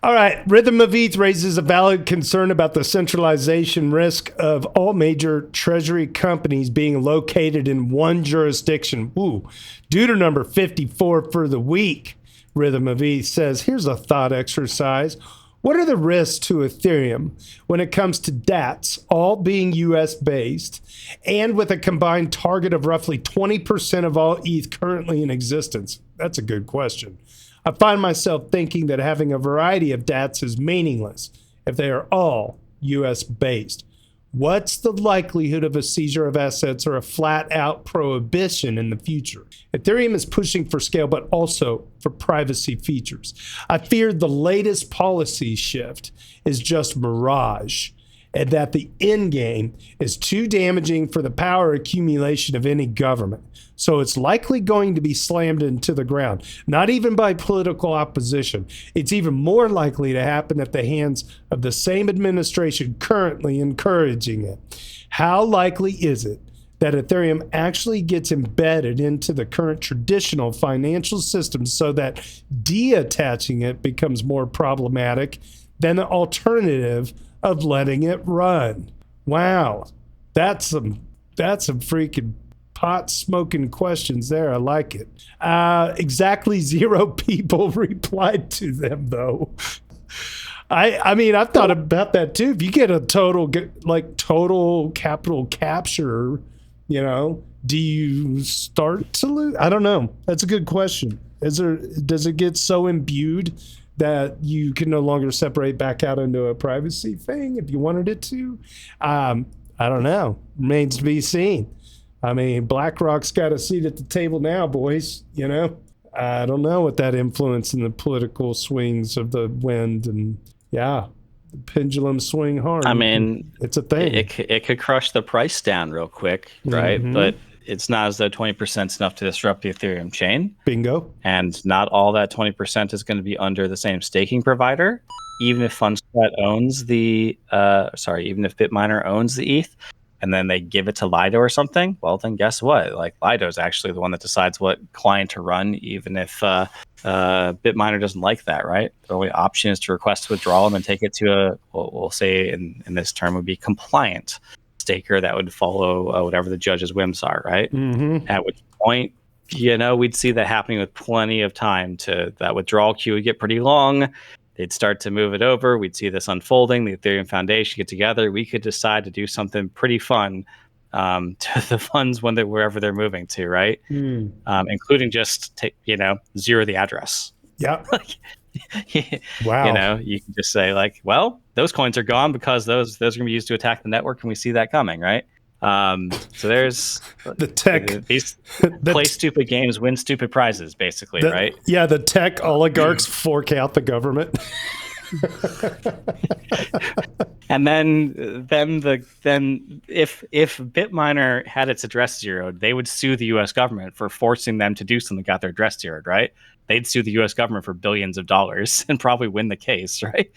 All right, Rhythm of ETH raises a valid concern about the centralization risk of all major treasury companies being located in one jurisdiction. Ooh, Duder number 54 for the week. Rhythm of ETH says, here's a thought exercise. What are the risks to Ethereum when it comes to DATs, all being US based, and with a combined target of roughly 20% of all ETH currently in existence? That's a good question. I find myself thinking that having a variety of DATs is meaningless if they are all US based. What's the likelihood of a seizure of assets or a flat out prohibition in the future? Ethereum is pushing for scale, but also for privacy features. I fear the latest policy shift is just mirage, and that the end game is too damaging for the power accumulation of any government. So it's likely going to be slammed into the ground, not even by political opposition. It's even more likely to happen at the hands of the same administration currently encouraging it. How likely is it that Ethereum actually gets embedded into the current traditional financial system so that detaching it becomes more problematic than the alternative of letting it run? Wow, that's some freaking pot smoking questions there. I like it. Exactly 0 people replied to them though. I mean, I've thought about that too. If you get a total capital capture, do you start to lose? I don't know. That's a good question. Does it get so imbued that you can no longer separate back out into a privacy thing if you wanted it to? I don't know. Remains to be seen. I mean, BlackRock's got a seat at the table now, boys. I don't know with that influence in the political swings of the wind, and the pendulum swing hard. I mean, it's a thing. It could crush the price down real quick, right? Mhm. But it's not as though 20% is enough to disrupt the Ethereum chain. Bingo. And not all that 20% is going to be under the same staking provider. Even if FundSpot owns even if Bitminer owns the ETH, and then they give it to Lido or something, well, then guess what? Like, Lido is actually the one that decides what client to run, even if Bitminer doesn't like that, right? The only option is to request withdrawal and then take it to we'll say in this term would be compliant staker that would follow whatever the judge's whims are, right? Mm-hmm. At which point, we'd see that happening with plenty of time. To that withdrawal queue would get pretty long. They'd start to move it over. We'd see this unfolding. The Ethereum Foundation get together. We could decide to do something pretty fun to the funds wherever they're moving to, right? Including just zero the address. Yeah. Wow. You can just say like, well, those coins are gone because those are going to be used to attack the network, and we see that coming, right? So there's the tech. Play stupid games, win stupid prizes, basically, right? Yeah, the tech oligarchs fork out the government. And then if Bitminer had its address zeroed, they would sue the U.S. government for forcing them to do something that got their address zeroed, right? They'd sue the U.S. government for billions of dollars and probably win the case, right?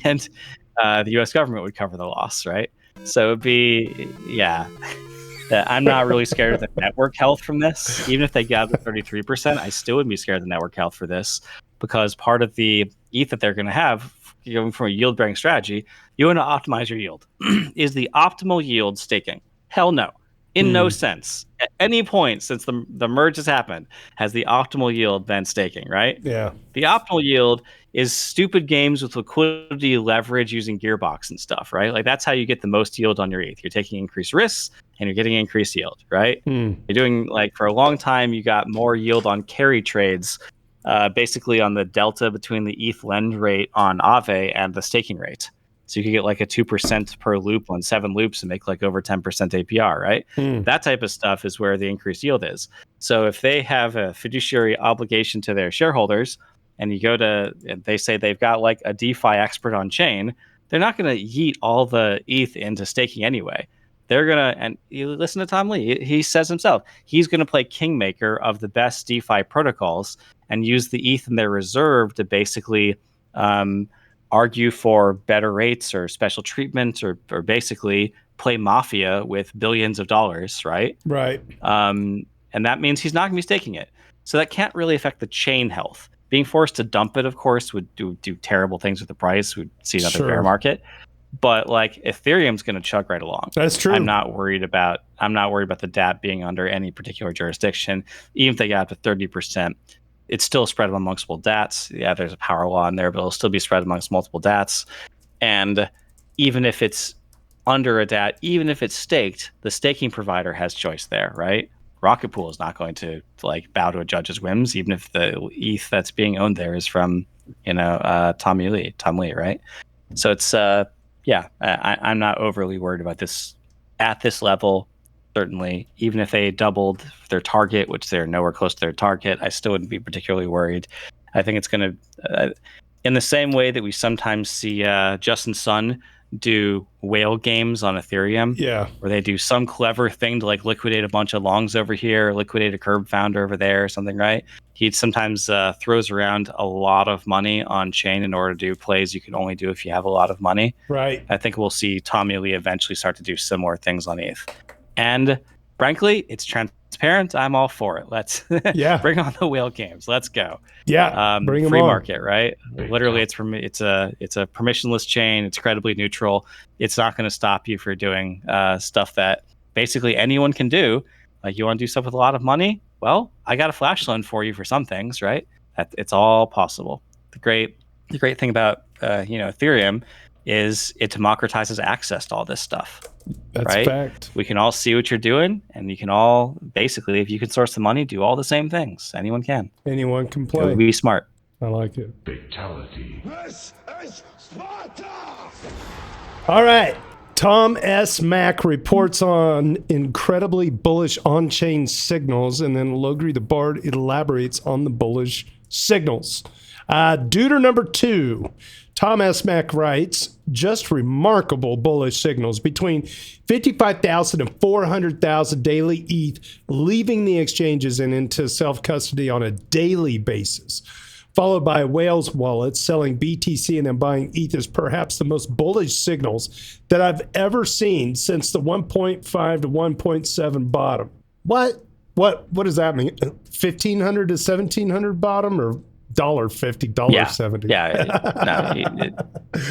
And the U.S. government would cover the loss, right? So it'd be, I'm not really scared of the network health from this. Even if they got the 33%, I still would be scared of the network health for this, because part of the ETH that they're going to have, going from a yield-bearing strategy, you want to optimize your yield. Is the optimal yield staking? Hell no. In no sense. At any point since the merge has happened, has the optimal yield been staking, right? Yeah. The optimal yield is stupid games with liquidity leverage using Gearbox and stuff, right? Like, that's how you get the most yield on your ETH. You're taking increased risks and you're getting increased yield, right? You're doing, like, for a long time, you got more yield on carry trades, basically on the delta between the ETH lend rate on Aave and the staking rate. So you could get like a 2% per loop on 7 loops and make like over 10% APR, right? That type of stuff is where the increased yield is. So if they have a fiduciary obligation to their shareholders, and they say they've got like a DeFi expert on chain, they're not going to yeet all the ETH into staking anyway. They're going to, and you listen to Tom Lee, he says himself, he's going to play kingmaker of the best DeFi protocols and use the ETH in their reserve to basically argue for better rates or special treatment, or basically play mafia with billions of dollars, right? Right. And that means he's not going to be staking it. So that can't really affect the chain health. Being forced to dump it, of course, would do terrible things with the price. We'd see another bear market. But like, Ethereum's going to chug right along. That's true. I'm not worried about the DApp being under any particular jurisdiction. Even if they got up to 30%, it's still spread among multiple DATs. Yeah, there's a power law in there, but it'll still be spread amongst multiple DATs. And even if it's under a DAT, even if it's staked, the staking provider has choice there, right? Rocket Pool is not going to like bow to a judge's whims, even if the ETH that's being owned there is from, Tom Lee, right? So it's I'm not overly worried about this at this level. Certainly, even if they doubled their target, which they're nowhere close to their target, I still wouldn't be particularly worried. I think it's going to, in the same way that we sometimes see Justin Sun do whale games on Ethereum, where they do some clever thing to like liquidate a bunch of longs over here, liquidate a curb founder over there or something, right? He sometimes throws around a lot of money on chain in order to do plays you can only do if you have a lot of money. Right. I think we'll see Tommy Lee eventually start to do similar things on ETH. And frankly, it's transparent. I'm all for it. Let's bring on the whale games. Let's go. Yeah, bring them free on. Market, right? Literally, it's a permissionless chain. It's credibly neutral. It's not going to stop you for doing stuff that basically anyone can do. Like, you want to do stuff with a lot of money? Well, I got a flash loan for you for some things, right? It's all possible. The great thing about Ethereum is it democratizes access to all this stuff. That's right? Fact. We can all see what you're doing, and you can all basically, if you can source the money, do all the same things. Anyone can. Anyone can play. Be smart. I like it. Fatality. This is Sparta! All right. Tom S. Mack reports on incredibly bullish on-chain signals, and then LogrisTheBard elaborates on the bullish signals. Duder number 2, Tom S. Mack writes, just remarkable bullish signals between 55,000 and 400,000 daily ETH leaving the exchanges and into self-custody on a daily basis, followed by Whales wallets selling BTC and then buying ETH is perhaps the most bullish signals that I've ever seen since the 1.5 to 1.7 bottom. What does that mean? 1,500 to 1,700 bottom, or $1.50, $1.70? No,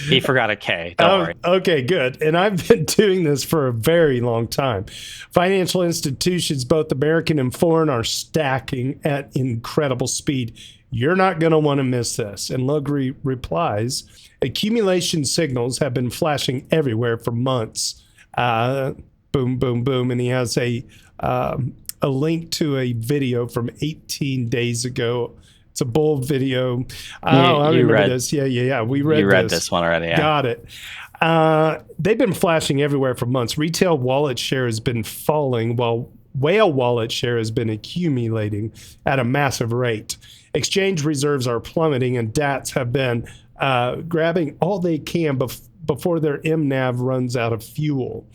he forgot a K. Don't worry. Okay, good. And I've been doing this for a very long time. Financial institutions, both American and foreign, are stacking at incredible speed. You're not going to want to miss this. And Logri replies, accumulation signals have been flashing everywhere for months. Boom, boom, boom. And he has a link to a video from 18 days ago. It's a bull video. I remember this. Yeah. We read this. You read this one already. Yeah. Got it. They've been flashing everywhere for months. Retail wallet share has been falling while whale wallet share has been accumulating at a massive rate. Exchange reserves are plummeting, and DATs have been grabbing all they can before their MNAV runs out of fuel.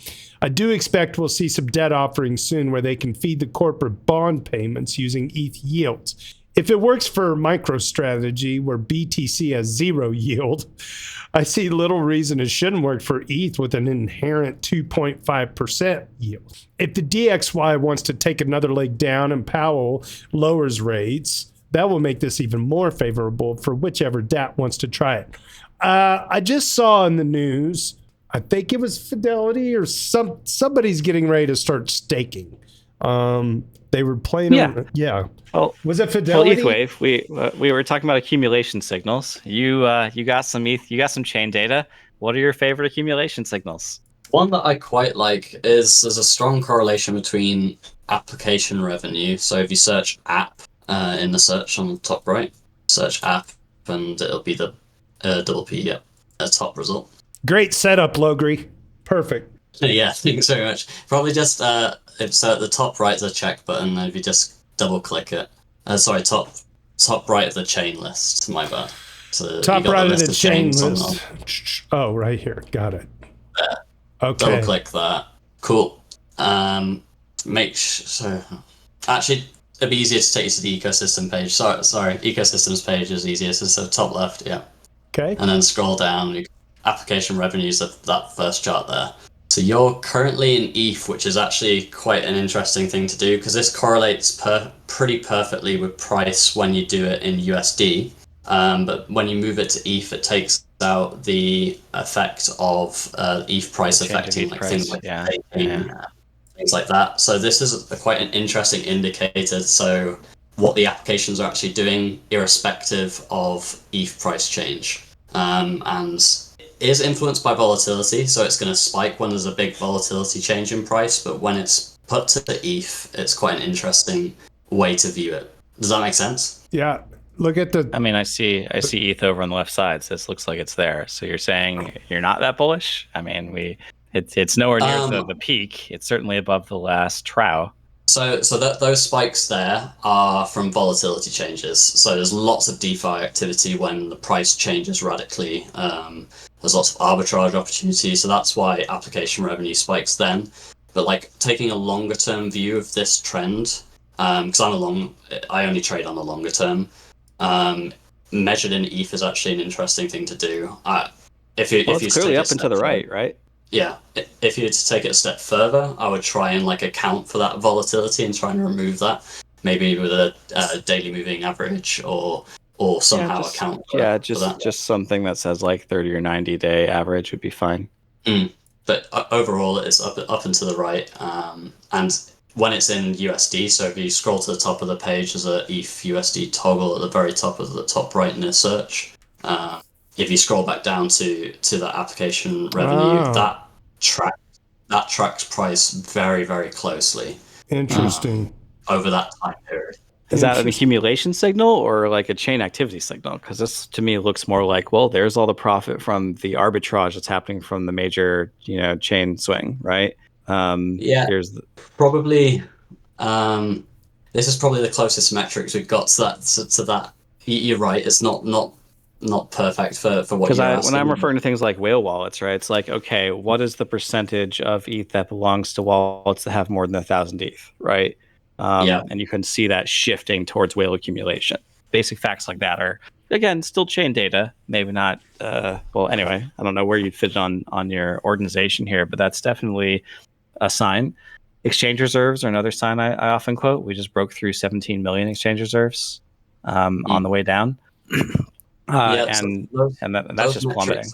I do expect we'll see some debt offerings soon where they can feed the corporate bond payments using ETH yields. If it works for MicroStrategy, where BTC has 0 yield, I see little reason it shouldn't work for ETH with an inherent 2.5% yield. If the DXY wants to take another leg down and Powell lowers rates, that will make this even more favorable for whichever DAT wants to try it. I just saw in the news, I think it was Fidelity or somebody's getting ready to start staking. They were playing. Yeah. Well, was it Fidelity? Well, ETH Wave. We were talking about accumulation signals. You got some ETH. You got some chain data. What are your favorite accumulation signals? One that I quite like is there's a strong correlation between application revenue. So if you search app in the search on the top right, search app, and it'll be the double P, top result. Great setup, Logri. Perfect. Yeah, thanks very much. Probably just so at the top right is a check button, and if you just double click it, top right of the chain list. My bad. So top right of the chain list. Oh, right here. Got it. Okay. Double click that. Cool. Actually, it'd be easier to take you to the ecosystem page. Sorry. Ecosystems page is easiest. So top left, yeah. Okay. And then scroll down. Application revenues of that first chart there. So you're currently in ETH, which is actually quite an interesting thing to do because this correlates pretty perfectly with price when you do it in USD. But when you move it to ETH, it takes out the effect of ETH price affecting things like things like that. So this is quite an interesting indicator. So what the applications are actually doing, irrespective of ETH price change, and is influenced by volatility, so it's going to spike when there's a big volatility change in price, but when it's put to the ETH, it's quite an interesting way to view it. Does that make sense? Yeah. Look at the... I mean, I see ETH over on the left side, so this looks like it's there. So you're saying you're not that bullish? I mean, it's nowhere near the peak. It's certainly above the last trough. So those spikes there are from volatility changes. So there's lots of DeFi activity when the price changes radically. There's lots of arbitrage opportunities, so that's why application revenue spikes then. But like taking a longer term view of this trend, because I only trade on the longer term. Measured in ETH is actually an interesting thing to do. It's clearly up and to the right? Yeah, if you were to take it a step further, I would try and account for that volatility and try and remove that, maybe with a daily moving average or somehow account for that. Just something that says 30 or 90 day average would be fine. But overall, it's up and to the right, and when it's in USD, so if you scroll to the top of the page, there's a ETH USD toggle at the very top of the top right in the search. If you scroll back down to the application revenue, that tracks price very, very closely. Interesting. Over that time period. Is that an accumulation signal or like a chain activity signal? Because this to me looks more like, well, there's all the profit from the arbitrage that's happening from the major, chain swing, right? Yeah, Here's probably. This is probably the closest metrics we've got to that. To that, you're right. It's not perfect for what you're asking. When I'm referring to things like whale wallets, right? It's like, okay, what is the percentage of ETH that belongs to wallets that have more than 1,000 ETH, right? And you can see that shifting towards whale accumulation. Basic facts like that are, again, still chain data. Maybe not. Well, anyway, I don't know where you'd fit it on your organization here, but that's definitely a sign. Exchange reserves are another sign I often quote. We just broke through 17 million exchange reserves on the way down. And that's just plummeting.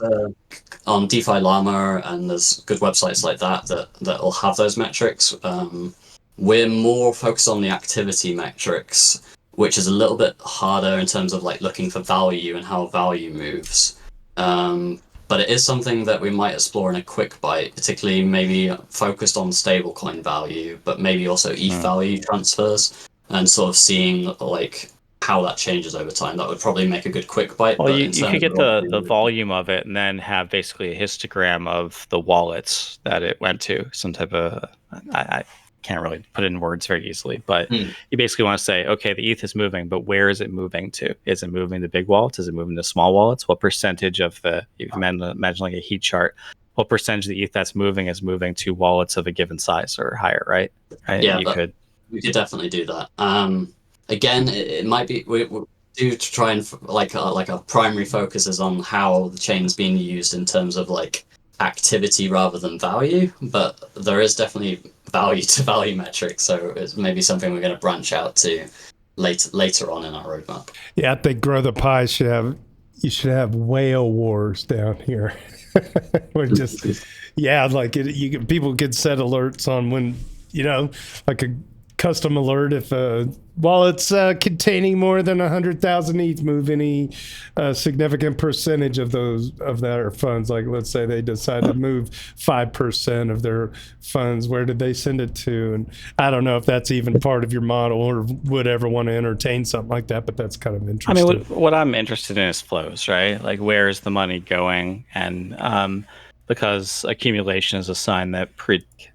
On DeFi Llama, and there's good websites like that will have those metrics. We're more focused on the activity metrics, which is a little bit harder in terms of like looking for value and how value moves. But it is something that we might explore in a quick bite, particularly maybe focused on stablecoin value, but maybe also ETH value transfers, and sort of seeing like how that changes over time. That would probably make a good quick bite. Well, you could get the volume of it and then have basically a histogram of the wallets that it went to, some type of, I can't really put it in words very easily, but you basically want to say, okay, the ETH is moving, but where is it moving to? Is it moving to big wallets? Is it moving to small wallets? What percentage of if you imagine like a heat chart, what percentage of the ETH that's moving is moving to wallets of a given size or higher, right? Yeah, we could definitely do that. Again, it might be we do try and like our primary focus is on how the chain is being used in terms of like activity rather than value, but there is definitely value to value metrics, so it's maybe something we're going to branch out to later on in our roadmap. Yeah, I think GrowThePie should have whale wars down here. We're just like people could set alerts on when like a custom alert if wallets containing more than 100,000 ETH move any significant percentage of their funds. Like let's say they decide to move 5% of their funds, where did they send it to? And I don't know if that's even part of your model or would ever want to entertain something like that, but that's kind of interesting. I mean, what I'm interested in is flows, right? Like where is the money going? And because accumulation is a sign that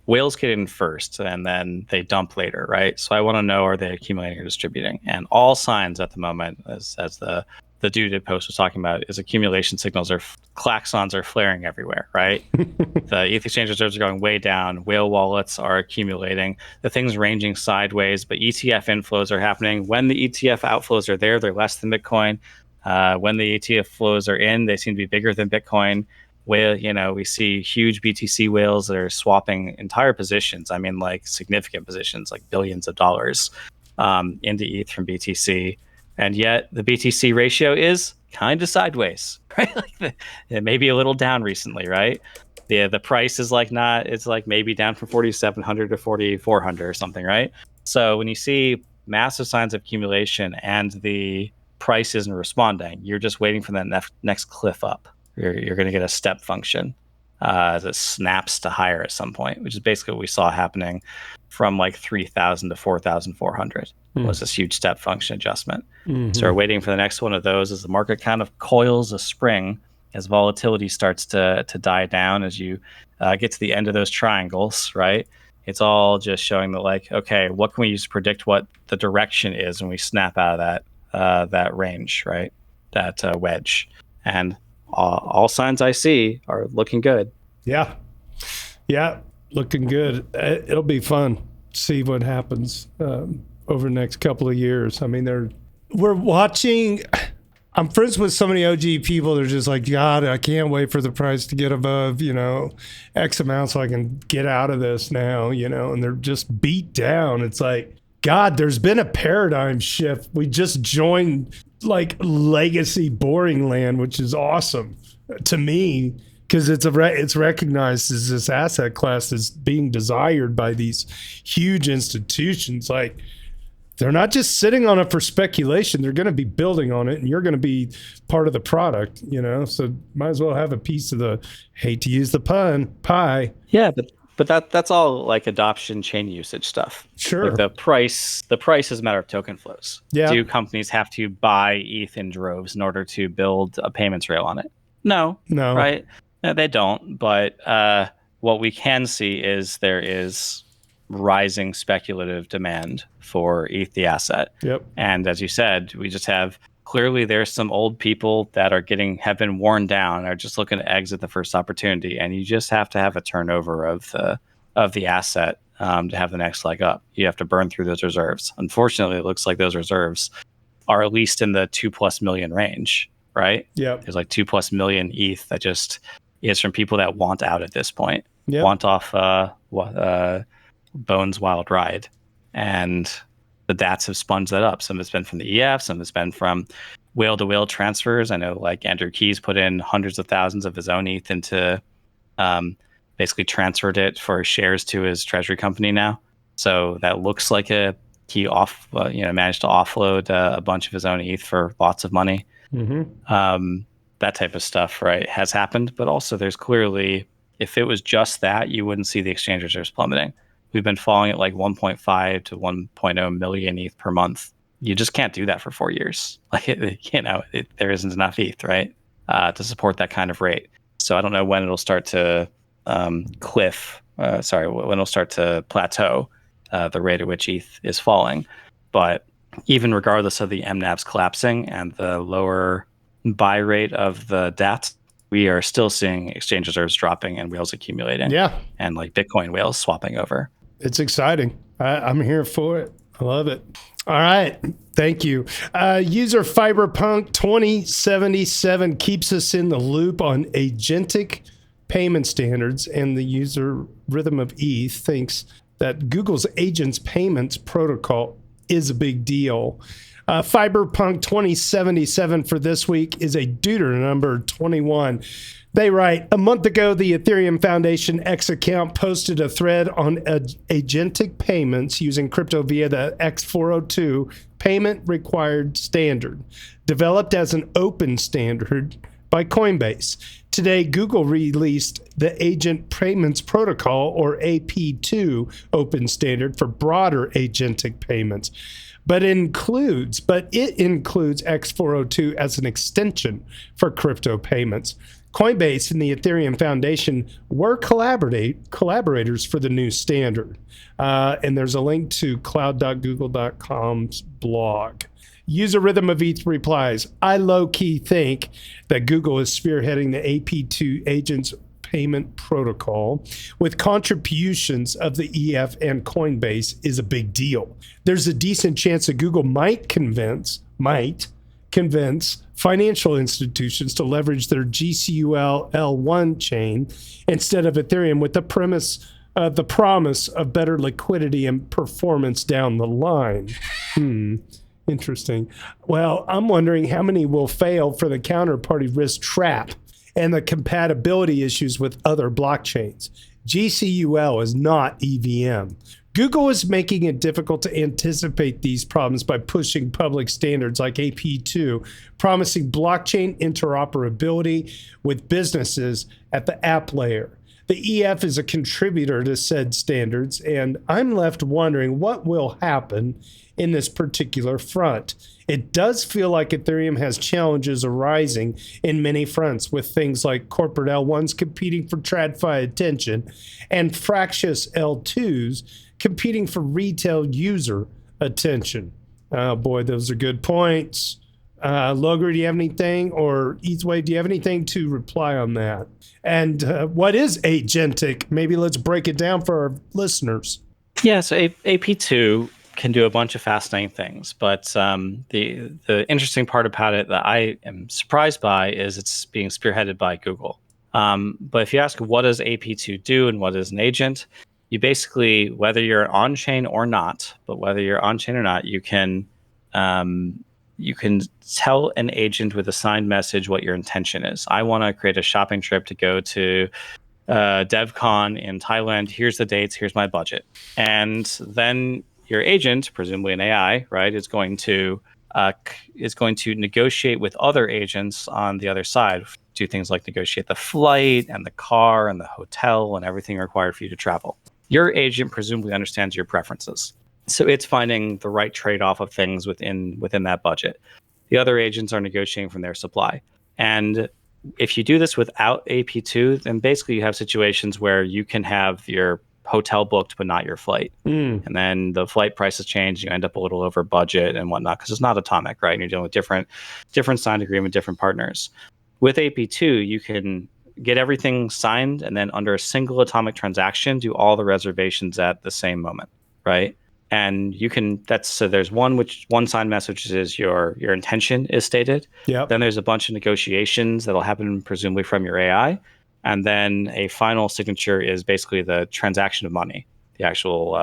whales get in first and then they dump later, right? So I want to know, are they accumulating or distributing? And all signs at the moment, as the dude post was talking about, is accumulation signals klaxons are flaring everywhere, right? The ETH exchange reserves are going way down. Whale wallets are accumulating. The thing's ranging sideways, but ETF inflows are happening. When the ETF outflows are there, they're less than Bitcoin. When the ETF flows are in, they seem to be bigger than Bitcoin. Whale, we see huge BTC whales that are swapping entire positions. I mean, like significant positions, like billions of dollars into ETH from BTC. And yet the BTC ratio is kind of sideways, right? Like it may be a little down recently, right? The price is it's like maybe down from 4,700 to 4,400 or something, right? So when you see massive signs of accumulation and the price isn't responding, you're just waiting for that next cliff up. You're going to get a step function that snaps to higher at some point, which is basically what we saw happening from like 3,000 to 4,400 was this huge step function adjustment. So we're waiting for the next one of those as the market kind of coils a spring, as volatility starts to die down, as you get to the end of those triangles, right? It's all just showing that like, okay, what can we use to predict what the direction is when we snap out of that range, right? That wedge. And all signs I see are looking good. Yeah, looking good. It'll be fun to see what happens over the next couple of years. I mean, we're watching. I'm friends with so many OG people. They're just like, God, I can't wait for the price to get above, X amount so I can get out of this now, and they're just beat down. It's like, God, there's been a paradigm shift. We just joined like legacy boring land, which is awesome to me because it's recognized as this asset class that's being desired by these huge institutions. Like they're not just sitting on it for speculation; they're going to be building on it, and you're going to be part of the product. So might as well have a piece of the, hate to use the pun, pie. Yeah, but But that's all like adoption chain usage stuff. Sure. Like the price is a matter of token flows. Yeah. Do companies have to buy ETH in droves in order to build a payments rail on it? No. Right? No, they don't. But what we can see is there is rising speculative demand for ETH the asset. Yep. And as you said, we just have clearly there's some old people that have been worn down, are just looking to exit the first opportunity, and you just have to have a turnover of the asset to have the next leg up. You have to burn through those reserves. Unfortunately, it looks like those reserves are at least in the 2+ million range, right? Yeah. There's like 2+ million ETH that just is from people that want out at this point, Yep. want off Bones Wild Ride, and the DATs have sponged that up. Some of it's been from the EF, some of it's been from whale-to-whale transfers. I know like Andrew Keys put in hundreds of thousands of his own ETH into basically transferred it for shares to his treasury company now. So that looks like he managed to offload a bunch of his own ETH for lots of money. Mm-hmm. That type of stuff, right, has happened. But also there's clearly, if it was just that, you wouldn't see the exchange reserves plummeting. We've been falling at like 1.5 to 1.0 million ETH per month. You just can't do that for 4 years. Like, there isn't enough ETH, right, to support that kind of rate. So I don't know when it'll start to when it'll start to plateau the rate at which ETH is falling. But even regardless of the MNAVs collapsing and the lower buy rate of the DATs, we are still seeing exchange reserves dropping and whales accumulating. Yeah. And like Bitcoin whales swapping over. It's exciting. I'm here for it. I love it. All right. Thank you. User Fiberpunk 2077 keeps us in the loop on agentic payment standards, and the user Rhythm of ETH thinks that Google's agents payments protocol is a big deal. Fiberpunk 2077 for this week is a Deuter number 21. They write, a month ago, the Ethereum Foundation X account posted a thread on agentic payments using crypto via the X402 payment required standard, developed as an open standard by Coinbase. Today, Google released the Agent Payments Protocol, or AP2, open standard for broader agentic payments. But it includes X402 as an extension for crypto payments. Coinbase and the Ethereum Foundation were collaborators for the new standard. And there's a link to cloud.google.com's blog. User Rhythm of ETH replies, I low-key think that Google is spearheading the AP2 agents payment protocol with contributions of the EF and Coinbase is a big deal. There's a decent chance that Google might convince financial institutions to leverage their GCUL L1 chain instead of Ethereum with the promise of better liquidity and performance down the line. Interesting. Well, I'm wondering how many will fail for the counterparty risk trap and the compatibility issues with other blockchains. GCUL is not EVM. Google is making it difficult to anticipate these problems by pushing public standards like AP2, promising blockchain interoperability with businesses at the app layer. The EF is a contributor to said standards, and I'm left wondering what will happen in this particular front. It does feel like Ethereum has challenges arising in many fronts, with things like corporate L1s competing for TradFi attention and fractious L2s competing for retail user attention. Oh boy, those are good points. Logri, do you have anything? Or ETH Wave, do you have anything to reply on that? And what is agentic? Maybe let's break it down for our listeners. Yeah, so AP2 can do a bunch of fascinating things, but the interesting part about it that I am surprised by is it's being spearheaded by Google. But if you ask what does AP2 do and what is an agent, you basically, whether you're on-chain or not, you can tell an agent with a signed message what your intention is. I want to create a shopping trip to go to DevCon in Thailand. Here's the dates. Here's my budget. And then your agent, presumably an AI, right, is going to negotiate with other agents on the other side do things like negotiate the flight and the car and the hotel and everything required for you to travel. Your agent presumably understands your preferences. So it's finding the right trade-off of things within that budget. The other agents are negotiating from their supply. And if you do this without AP2, then basically you have situations where you can have your hotel booked but not your flight. And then the flight prices change, you end up a little over budget and whatnot because it's not atomic, right? And you're dealing with different signed agreement, different partners. With AP2, you can get everything signed and then under a single atomic transaction do all the reservations at the same moment, right? And you can so there's one signed message is your intention is stated. Yep. Then there's a bunch of negotiations that'll happen presumably from your AI. And then a final signature is basically the transaction of money, the actual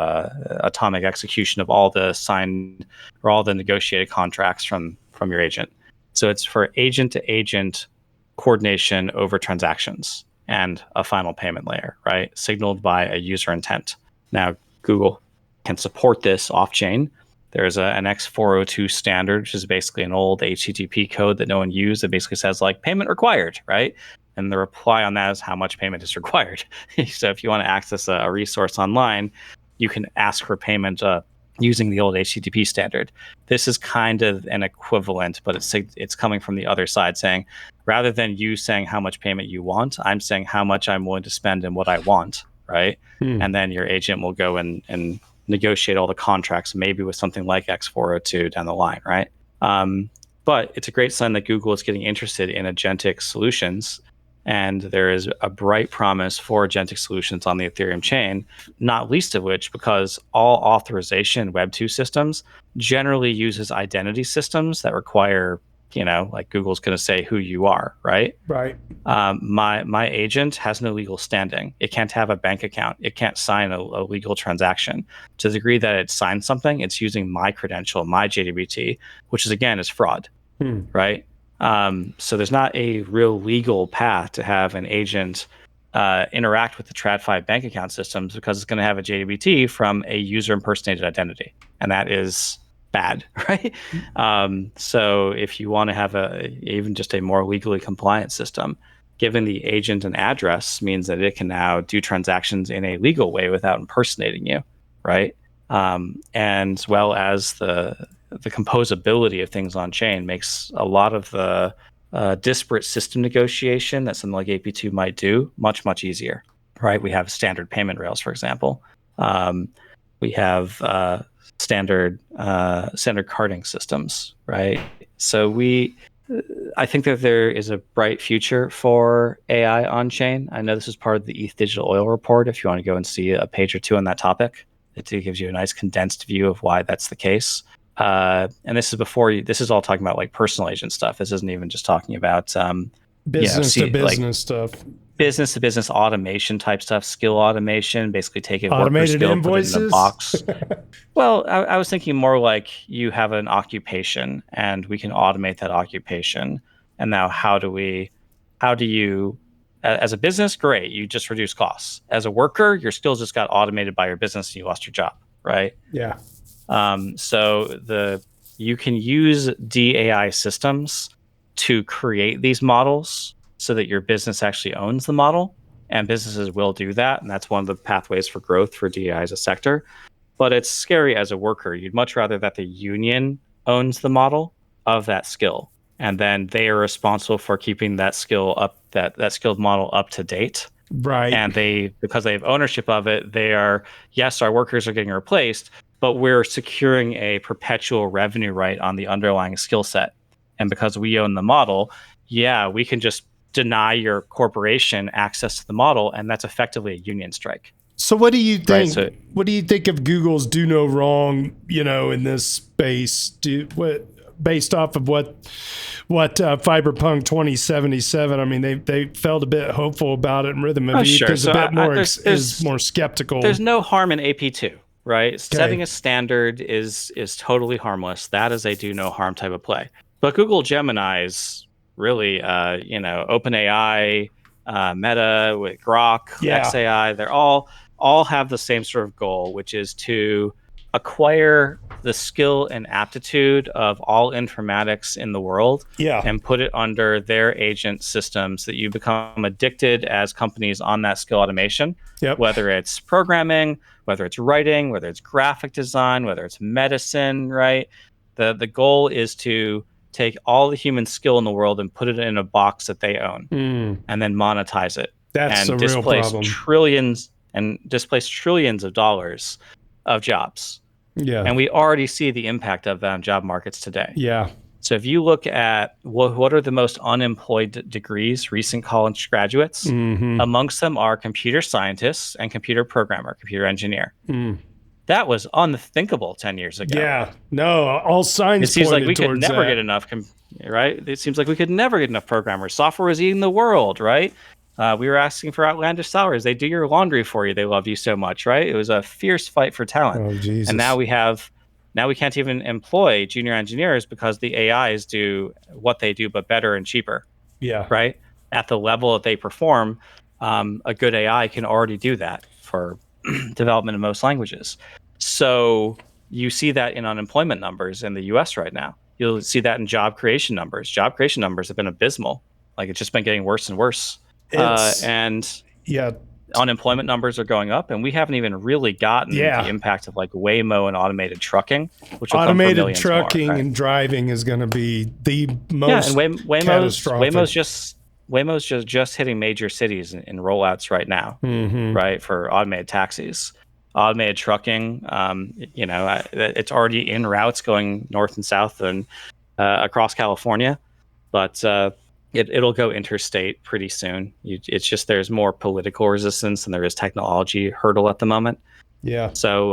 atomic execution of all the signed or all the negotiated contracts from your agent. So it's for agent to agent coordination over transactions and a final payment layer, right? Signaled by a user intent. Now, Google can support this off-chain. There's an X402 standard, which is basically an old HTTP code that no one used that basically says like payment required, right? And the reply on that is how much payment is required. So if you want to access a resource online, you can ask for payment using the old HTTP standard. This is kind of an equivalent, but it's coming from the other side saying, rather than you saying how much payment you want, I'm saying how much I'm willing to spend and what I want, right? And then your agent will go and negotiate all the contracts, maybe with something like X402 down the line, right? But it's a great sign that Google is getting interested in agentic solutions. And there is a bright promise for agentic solutions on the Ethereum chain, not least of which because all authorization Web2 systems generally uses identity systems that require, like Google's going to say who you are, right? Right. My agent has no legal standing. It can't have a bank account. It can't sign a legal transaction. To the degree that it signs something, it's using my credential, my JWT, which is fraud, right? So there's not a real legal path to have an agent interact with the TradFi bank account systems because it's going to have a JWT from a user impersonated identity. And that is bad, right? So if you want to have even just a more legally compliant system, giving the agent an address means that it can now do transactions in a legal way without impersonating you, right? And as well as the composability of things on chain makes a lot of the disparate system negotiation that something like AP2 might do much, much easier, right? We have standard payment rails, for example. We have standard carding systems, right? So I think that there is a bright future for AI on chain. I know this is part of the ETH Digital Oil report. If you want to go and see a page or two on that topic, it gives you a nice condensed view of why that's the case. And this is all talking about like personal agent stuff. This isn't even just talking about business to business stuff. Business to business automation type stuff, skill automation, basically take a automated worker skill, invoices? put it in a box. Well, I was thinking more like you have an occupation and we can automate that occupation. And now how do you, as a business, great, you just reduce costs. As a worker, your skills just got automated by your business and you lost your job, right? Yeah. So you can use DAI systems to create these models so that your business actually owns the model, and businesses will do that. And that's one of the pathways for growth for DAI as a sector. But it's scary as a worker. You'd much rather that the union owns the model of that skill. And then they are responsible for keeping that skill up, that skilled model up to date. Right. And because they have ownership of it, yes, our workers are getting replaced, but we're securing a perpetual revenue right on the underlying skill set. And because we own the model, we can just deny your corporation access to the model, and that's effectively a union strike. So what do you think? Right, what do you think of Google's do no wrong, in this space? Based off of what Cyberpunk 2077? I mean, they felt a bit hopeful about it, and Rhythm of ETH is a bit more is more skeptical. There's no harm in AP2, right? Okay. Setting a standard is totally harmless. That is a do no harm type of play. But Google Gemini's really, OpenAI, Meta with Grok, XAI, they're all have the same sort of goal, which is to acquire the skill and aptitude of all informatics in the world and put it under their agent systems, that you become addicted as companies on that skill automation, whether it's programming, whether it's writing, whether it's graphic design, whether it's medicine, right? The goal is to take all the human skill in the world and put it in a box that they own and then monetize it. That's and a real problem. Displace trillions of dollars of jobs. Yeah. And we already see the impact of that on job markets today. Yeah. So if you look at what are the most unemployed degrees, recent college graduates, amongst them are computer scientists and computer programmer, computer engineer. That was unthinkable 10 years ago. Yeah. No, all signs it seems like we could towards never that. get enough, right? It seems like we could never get enough programmers. Software is eating the world, right? We were asking for outlandish salaries. They do your laundry for you. They love you so much, right? It was a fierce fight for talent. Oh, Jesus. And now we can't even employ junior engineers because the AIs do what they do, but better and cheaper. Yeah. Right? At the level that they perform, a good AI can already do that for development in most languages. So you see that in unemployment numbers in the US right now. You'll see that in job creation numbers. Job creation numbers have been abysmal. Like, it's just been getting worse and worse. And unemployment numbers are going up, and we haven't even really gotten the impact of like Waymo and automated trucking, which will automated come for trucking more, right? and driving is going to be the most catastrophic. Waymo's just hitting major cities in rollouts right now, right, for automated taxis. Automated trucking, it's already in routes going north and south and across California, but it'll go interstate pretty soon. It's just there's more political resistance than there is technology hurdle at the moment. Yeah. So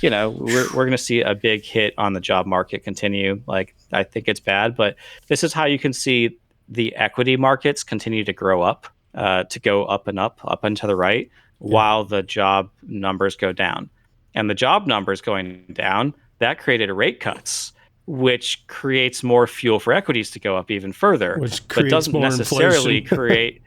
we're going to see a big hit on the job market continue. Like, I think it's bad, but this is how you can see the equity markets continue to grow up, to go up and up and to the right, while the job numbers go down. And the job numbers going down, that created rate cuts, which creates more fuel for equities to go up even further, which doesn't necessarily create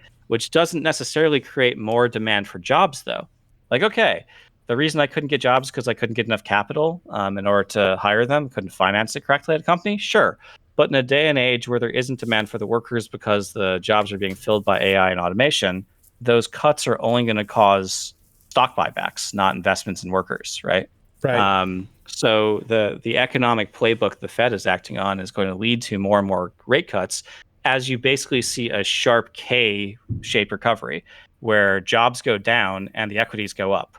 more demand for jobs, though. Like, okay, the reason I couldn't get jobs because I couldn't get enough capital in order to hire them, couldn't finance it correctly at a company, sure. But in a day and age where there isn't demand for the workers because the jobs are being filled by AI and automation, those cuts are only going to cause stock buybacks, not investments in workers, right? Right. So the economic playbook the Fed is acting on is going to lead to more and more rate cuts, as you basically see a sharp K-shaped recovery where jobs go down and the equities go up,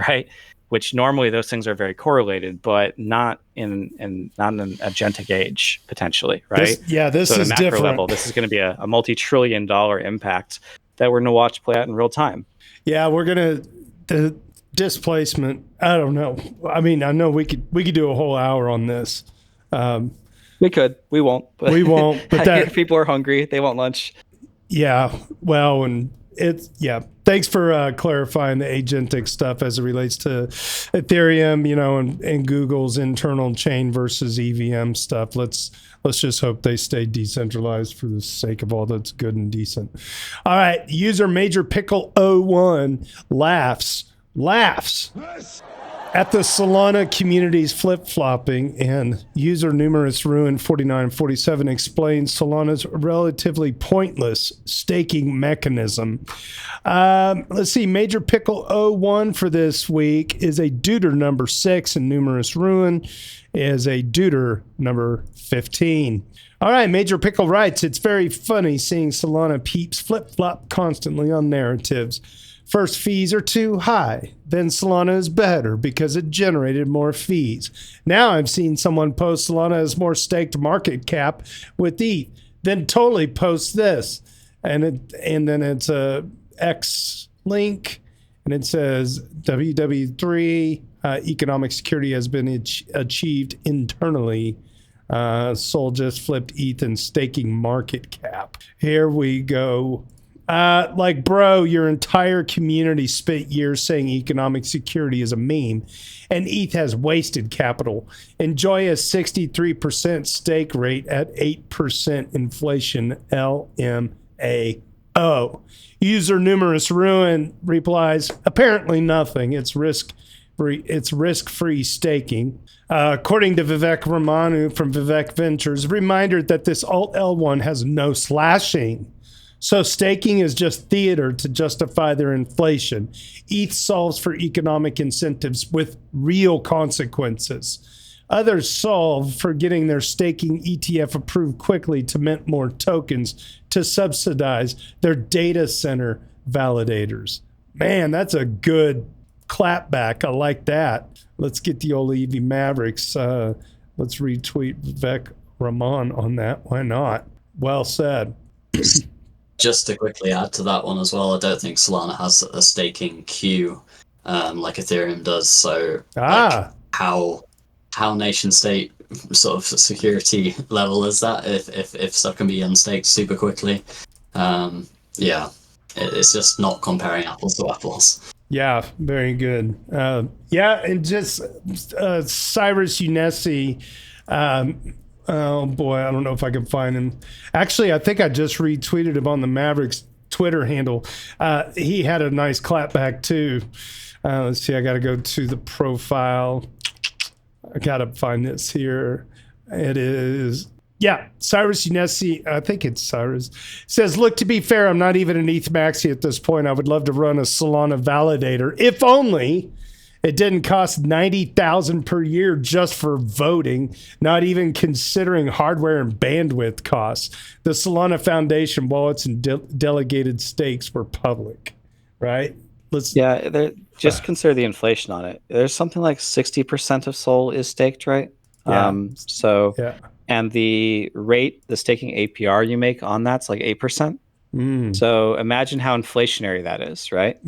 right? Which normally those things are very correlated, but not in an agentic age, potentially, right? This so is at a macro different. level, this is going to be a multi-trillion-dollar impact that we're going to watch play out in real time. Yeah, the displacement. I don't know. I mean, I know we could do a whole hour on this. We could. We won't. But we won't. But people are hungry. They want lunch. Yeah. Well, and thanks for clarifying the agentic stuff as it relates to Ethereum, and Google's internal chain versus EVM stuff. Let's just hope they stay decentralized for the sake of all that's good and decent. All right. User Major Pickle 01 laughs at the Solana community's flip-flopping, and user Numerous Ruin 4947 explains Solana's relatively pointless staking mechanism. Let's see. Major Pickle 01 for this week is a Deuter number 6, and Numerous Ruin is a Deuter number 15. All right, Major Pickle writes, it's very funny seeing Solana peeps flip-flop constantly on narratives. First, fees are too high. Then Solana is better because it generated more fees. Now I've seen someone post Solana has more staked market cap with ETH. Then totally post this. And then it's a X link, and it says WW3 economic security has been achieved internally. Sol just flipped ETH and staking market cap. Here we go. Bro, your entire community spent years saying economic security is a meme, and ETH has wasted capital. Enjoy a 63% stake rate at 8% inflation, LMAO. User Numerous Ruin replies, apparently nothing. It's risk-free staking. According to Vivek Ramanu from Vivek Ventures, reminder that this Alt L1 has no slashing. So staking is just theater to justify their inflation. ETH solves for economic incentives with real consequences. Others solve for getting their staking ETF approved quickly to mint more tokens to subsidize their data center validators. Man, that's a good clapback. I like that. Let's get the old EV Mavericks. Let's retweet Vivek Raman on that. Why not? Well said. Just to quickly add to that one as well, I don't think Solana has a staking queue like Ethereum does. So like, how nation state sort of security level is that if stuff can be unstaked super quickly? Yeah, it's just not comparing apples to apples. Yeah, very good. Yeah, and just Cyrus Unessi. Oh boy, I don't know if I can find him. Actually, I think I just retweeted him on the Mavericks Twitter handle. He had a nice clapback too. Let's see, I got to go to the profile. I got to find this here. It is, yeah, Cyrus Unessi. I think it's Cyrus. Says, look, to be fair, I'm not even an ETH maxi at this point. I would love to run a Solana validator, if only it didn't cost $90,000 per year just for voting, not even considering hardware and bandwidth costs. The Solana Foundation wallets and delegated stakes were public, right? Just consider the inflation on it. There's something like 60% of Sol is staked, right? Yeah. And the rate, the staking APR you make on that's like 8%. So imagine how inflationary that is, right?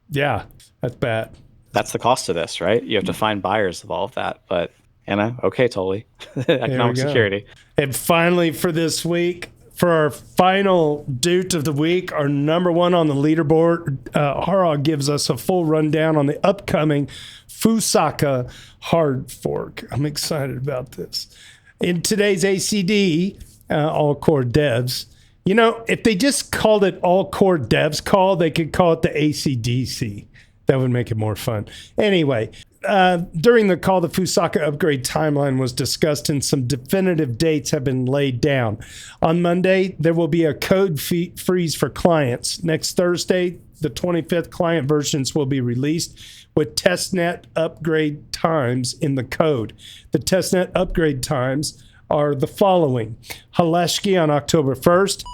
Yeah, that's bad. That's the cost of this, right? You have to find buyers of all of that. But, okay, totally. Economic security. And finally, for this week, for our final Doot of the week, our number one on the leaderboard, Harag gives us a full rundown on the upcoming Fusaka hard fork. I'm excited about this. In today's ACD, All Core Devs, you know, if they just called it All Core Devs Call, they could call it the ACDC. That would make it more fun. Anyway, during the call, the Fusaka upgrade timeline was discussed and some definitive dates have been laid down. On Monday, there will be a code freeze for clients. Next Thursday, the 25th, client versions will be released with testnet upgrade times in the code. The testnet upgrade times are the following: Haleshki on October 1st,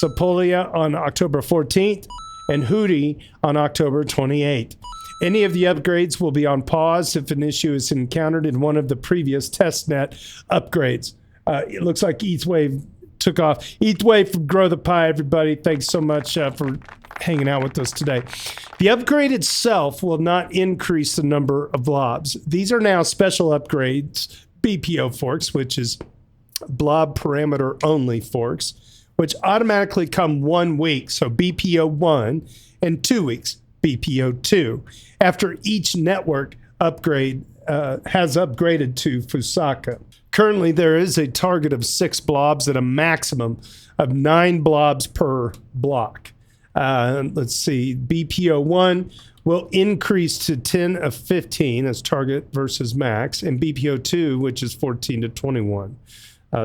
Sepolia on October 14th, and Hootie on October 28th. Any of the upgrades will be on pause if an issue is encountered in one of the previous testnet upgrades. It looks like ETH Wave took off. ETH Wave from Grow the Pie, everybody. Thanks so much for hanging out with us today. The upgrade itself will not increase the number of blobs. These are now special upgrades, BPO forks, which is blob parameter only forks, which automatically come 1 week, so BPO 1, and 2 weeks, BPO 2, after each network upgrade has upgraded to Fusaka. Currently, there is a target of 6 blobs at a maximum of 9 blobs per block. Let's see, BPO 1 will increase to 10 of 15 as target versus max, and BPO 2, which is 14 to 21,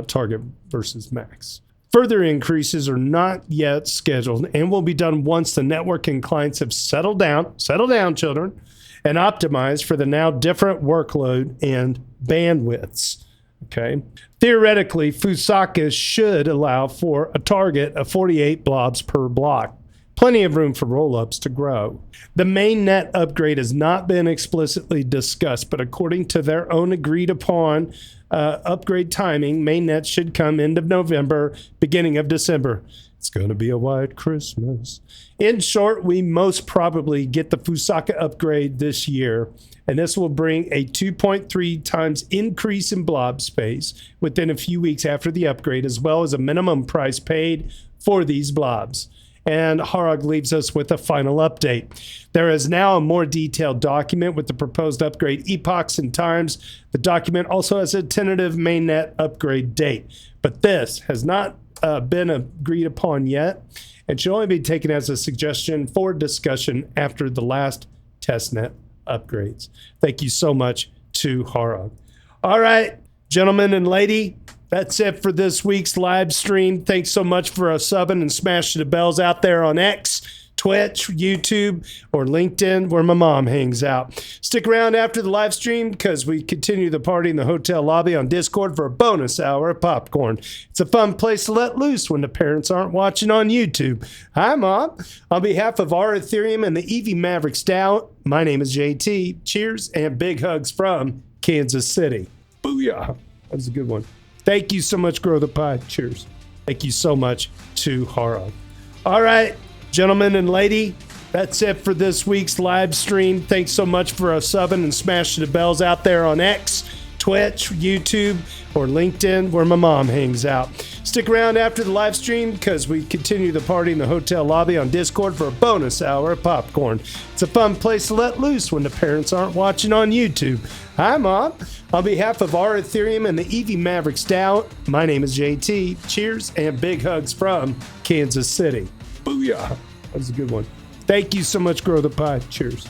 target versus max. Further increases are not yet scheduled and will be done once the network and clients have settled down, children, and optimized for the now different workload and bandwidths. Okay. Theoretically, Fusaka should allow for a target of 48 blobs per block. Plenty of room for rollups to grow. The mainnet upgrade has not been explicitly discussed, but according to their own agreed upon upgrade timing, mainnet should come end of November, beginning of December. It's going to be a white Christmas. In short, we most probably get the Fusaka upgrade this year, and this will bring a 2.3 times increase in blob space within a few weeks after the upgrade, as well as a minimum price paid for these blobs. And Harag leaves us with a final update. There is now a more detailed document with the proposed upgrade epochs and times. The document also has a tentative mainnet upgrade date, but this has not been agreed upon yet and should only be taken as a suggestion for discussion after the last testnet upgrades. Thank you so much to Harag. All right, gentlemen and lady, that's it for this week's live stream. Thanks so much for subbing and smashing the bells out there on X, Twitch, YouTube, or LinkedIn, where my mom hangs out. Stick around after the live stream because we continue the party in the hotel lobby on Discord for a bonus hour of popcorn. It's a fun place to let loose when the parents aren't watching on YouTube. Hi, Mom. On behalf of our Ethereum and the EV Mavericks DAO, my name is JT. Cheers and big hugs from Kansas City. Booyah. That was a good one. Thank you so much, Grow the Pie. Cheers. Thank you so much to Haro. All right, gentlemen and lady, that's it for this week's live stream. Thanks so much for subbing and smashing the bells out there on X, Twitch, YouTube, or LinkedIn, where my mom hangs out. Stick around after the live stream because we continue the party in the hotel lobby on Discord for a bonus hour of popcorn. It's a fun place to let loose when the parents aren't watching on YouTube. Hi, Mom. On behalf of our Ethereum and the EV Mavericks DAO, my name is JT. Cheers and big hugs from Kansas City. Booyah. That was a good one. Thank you so much, Grow the Pie. Cheers.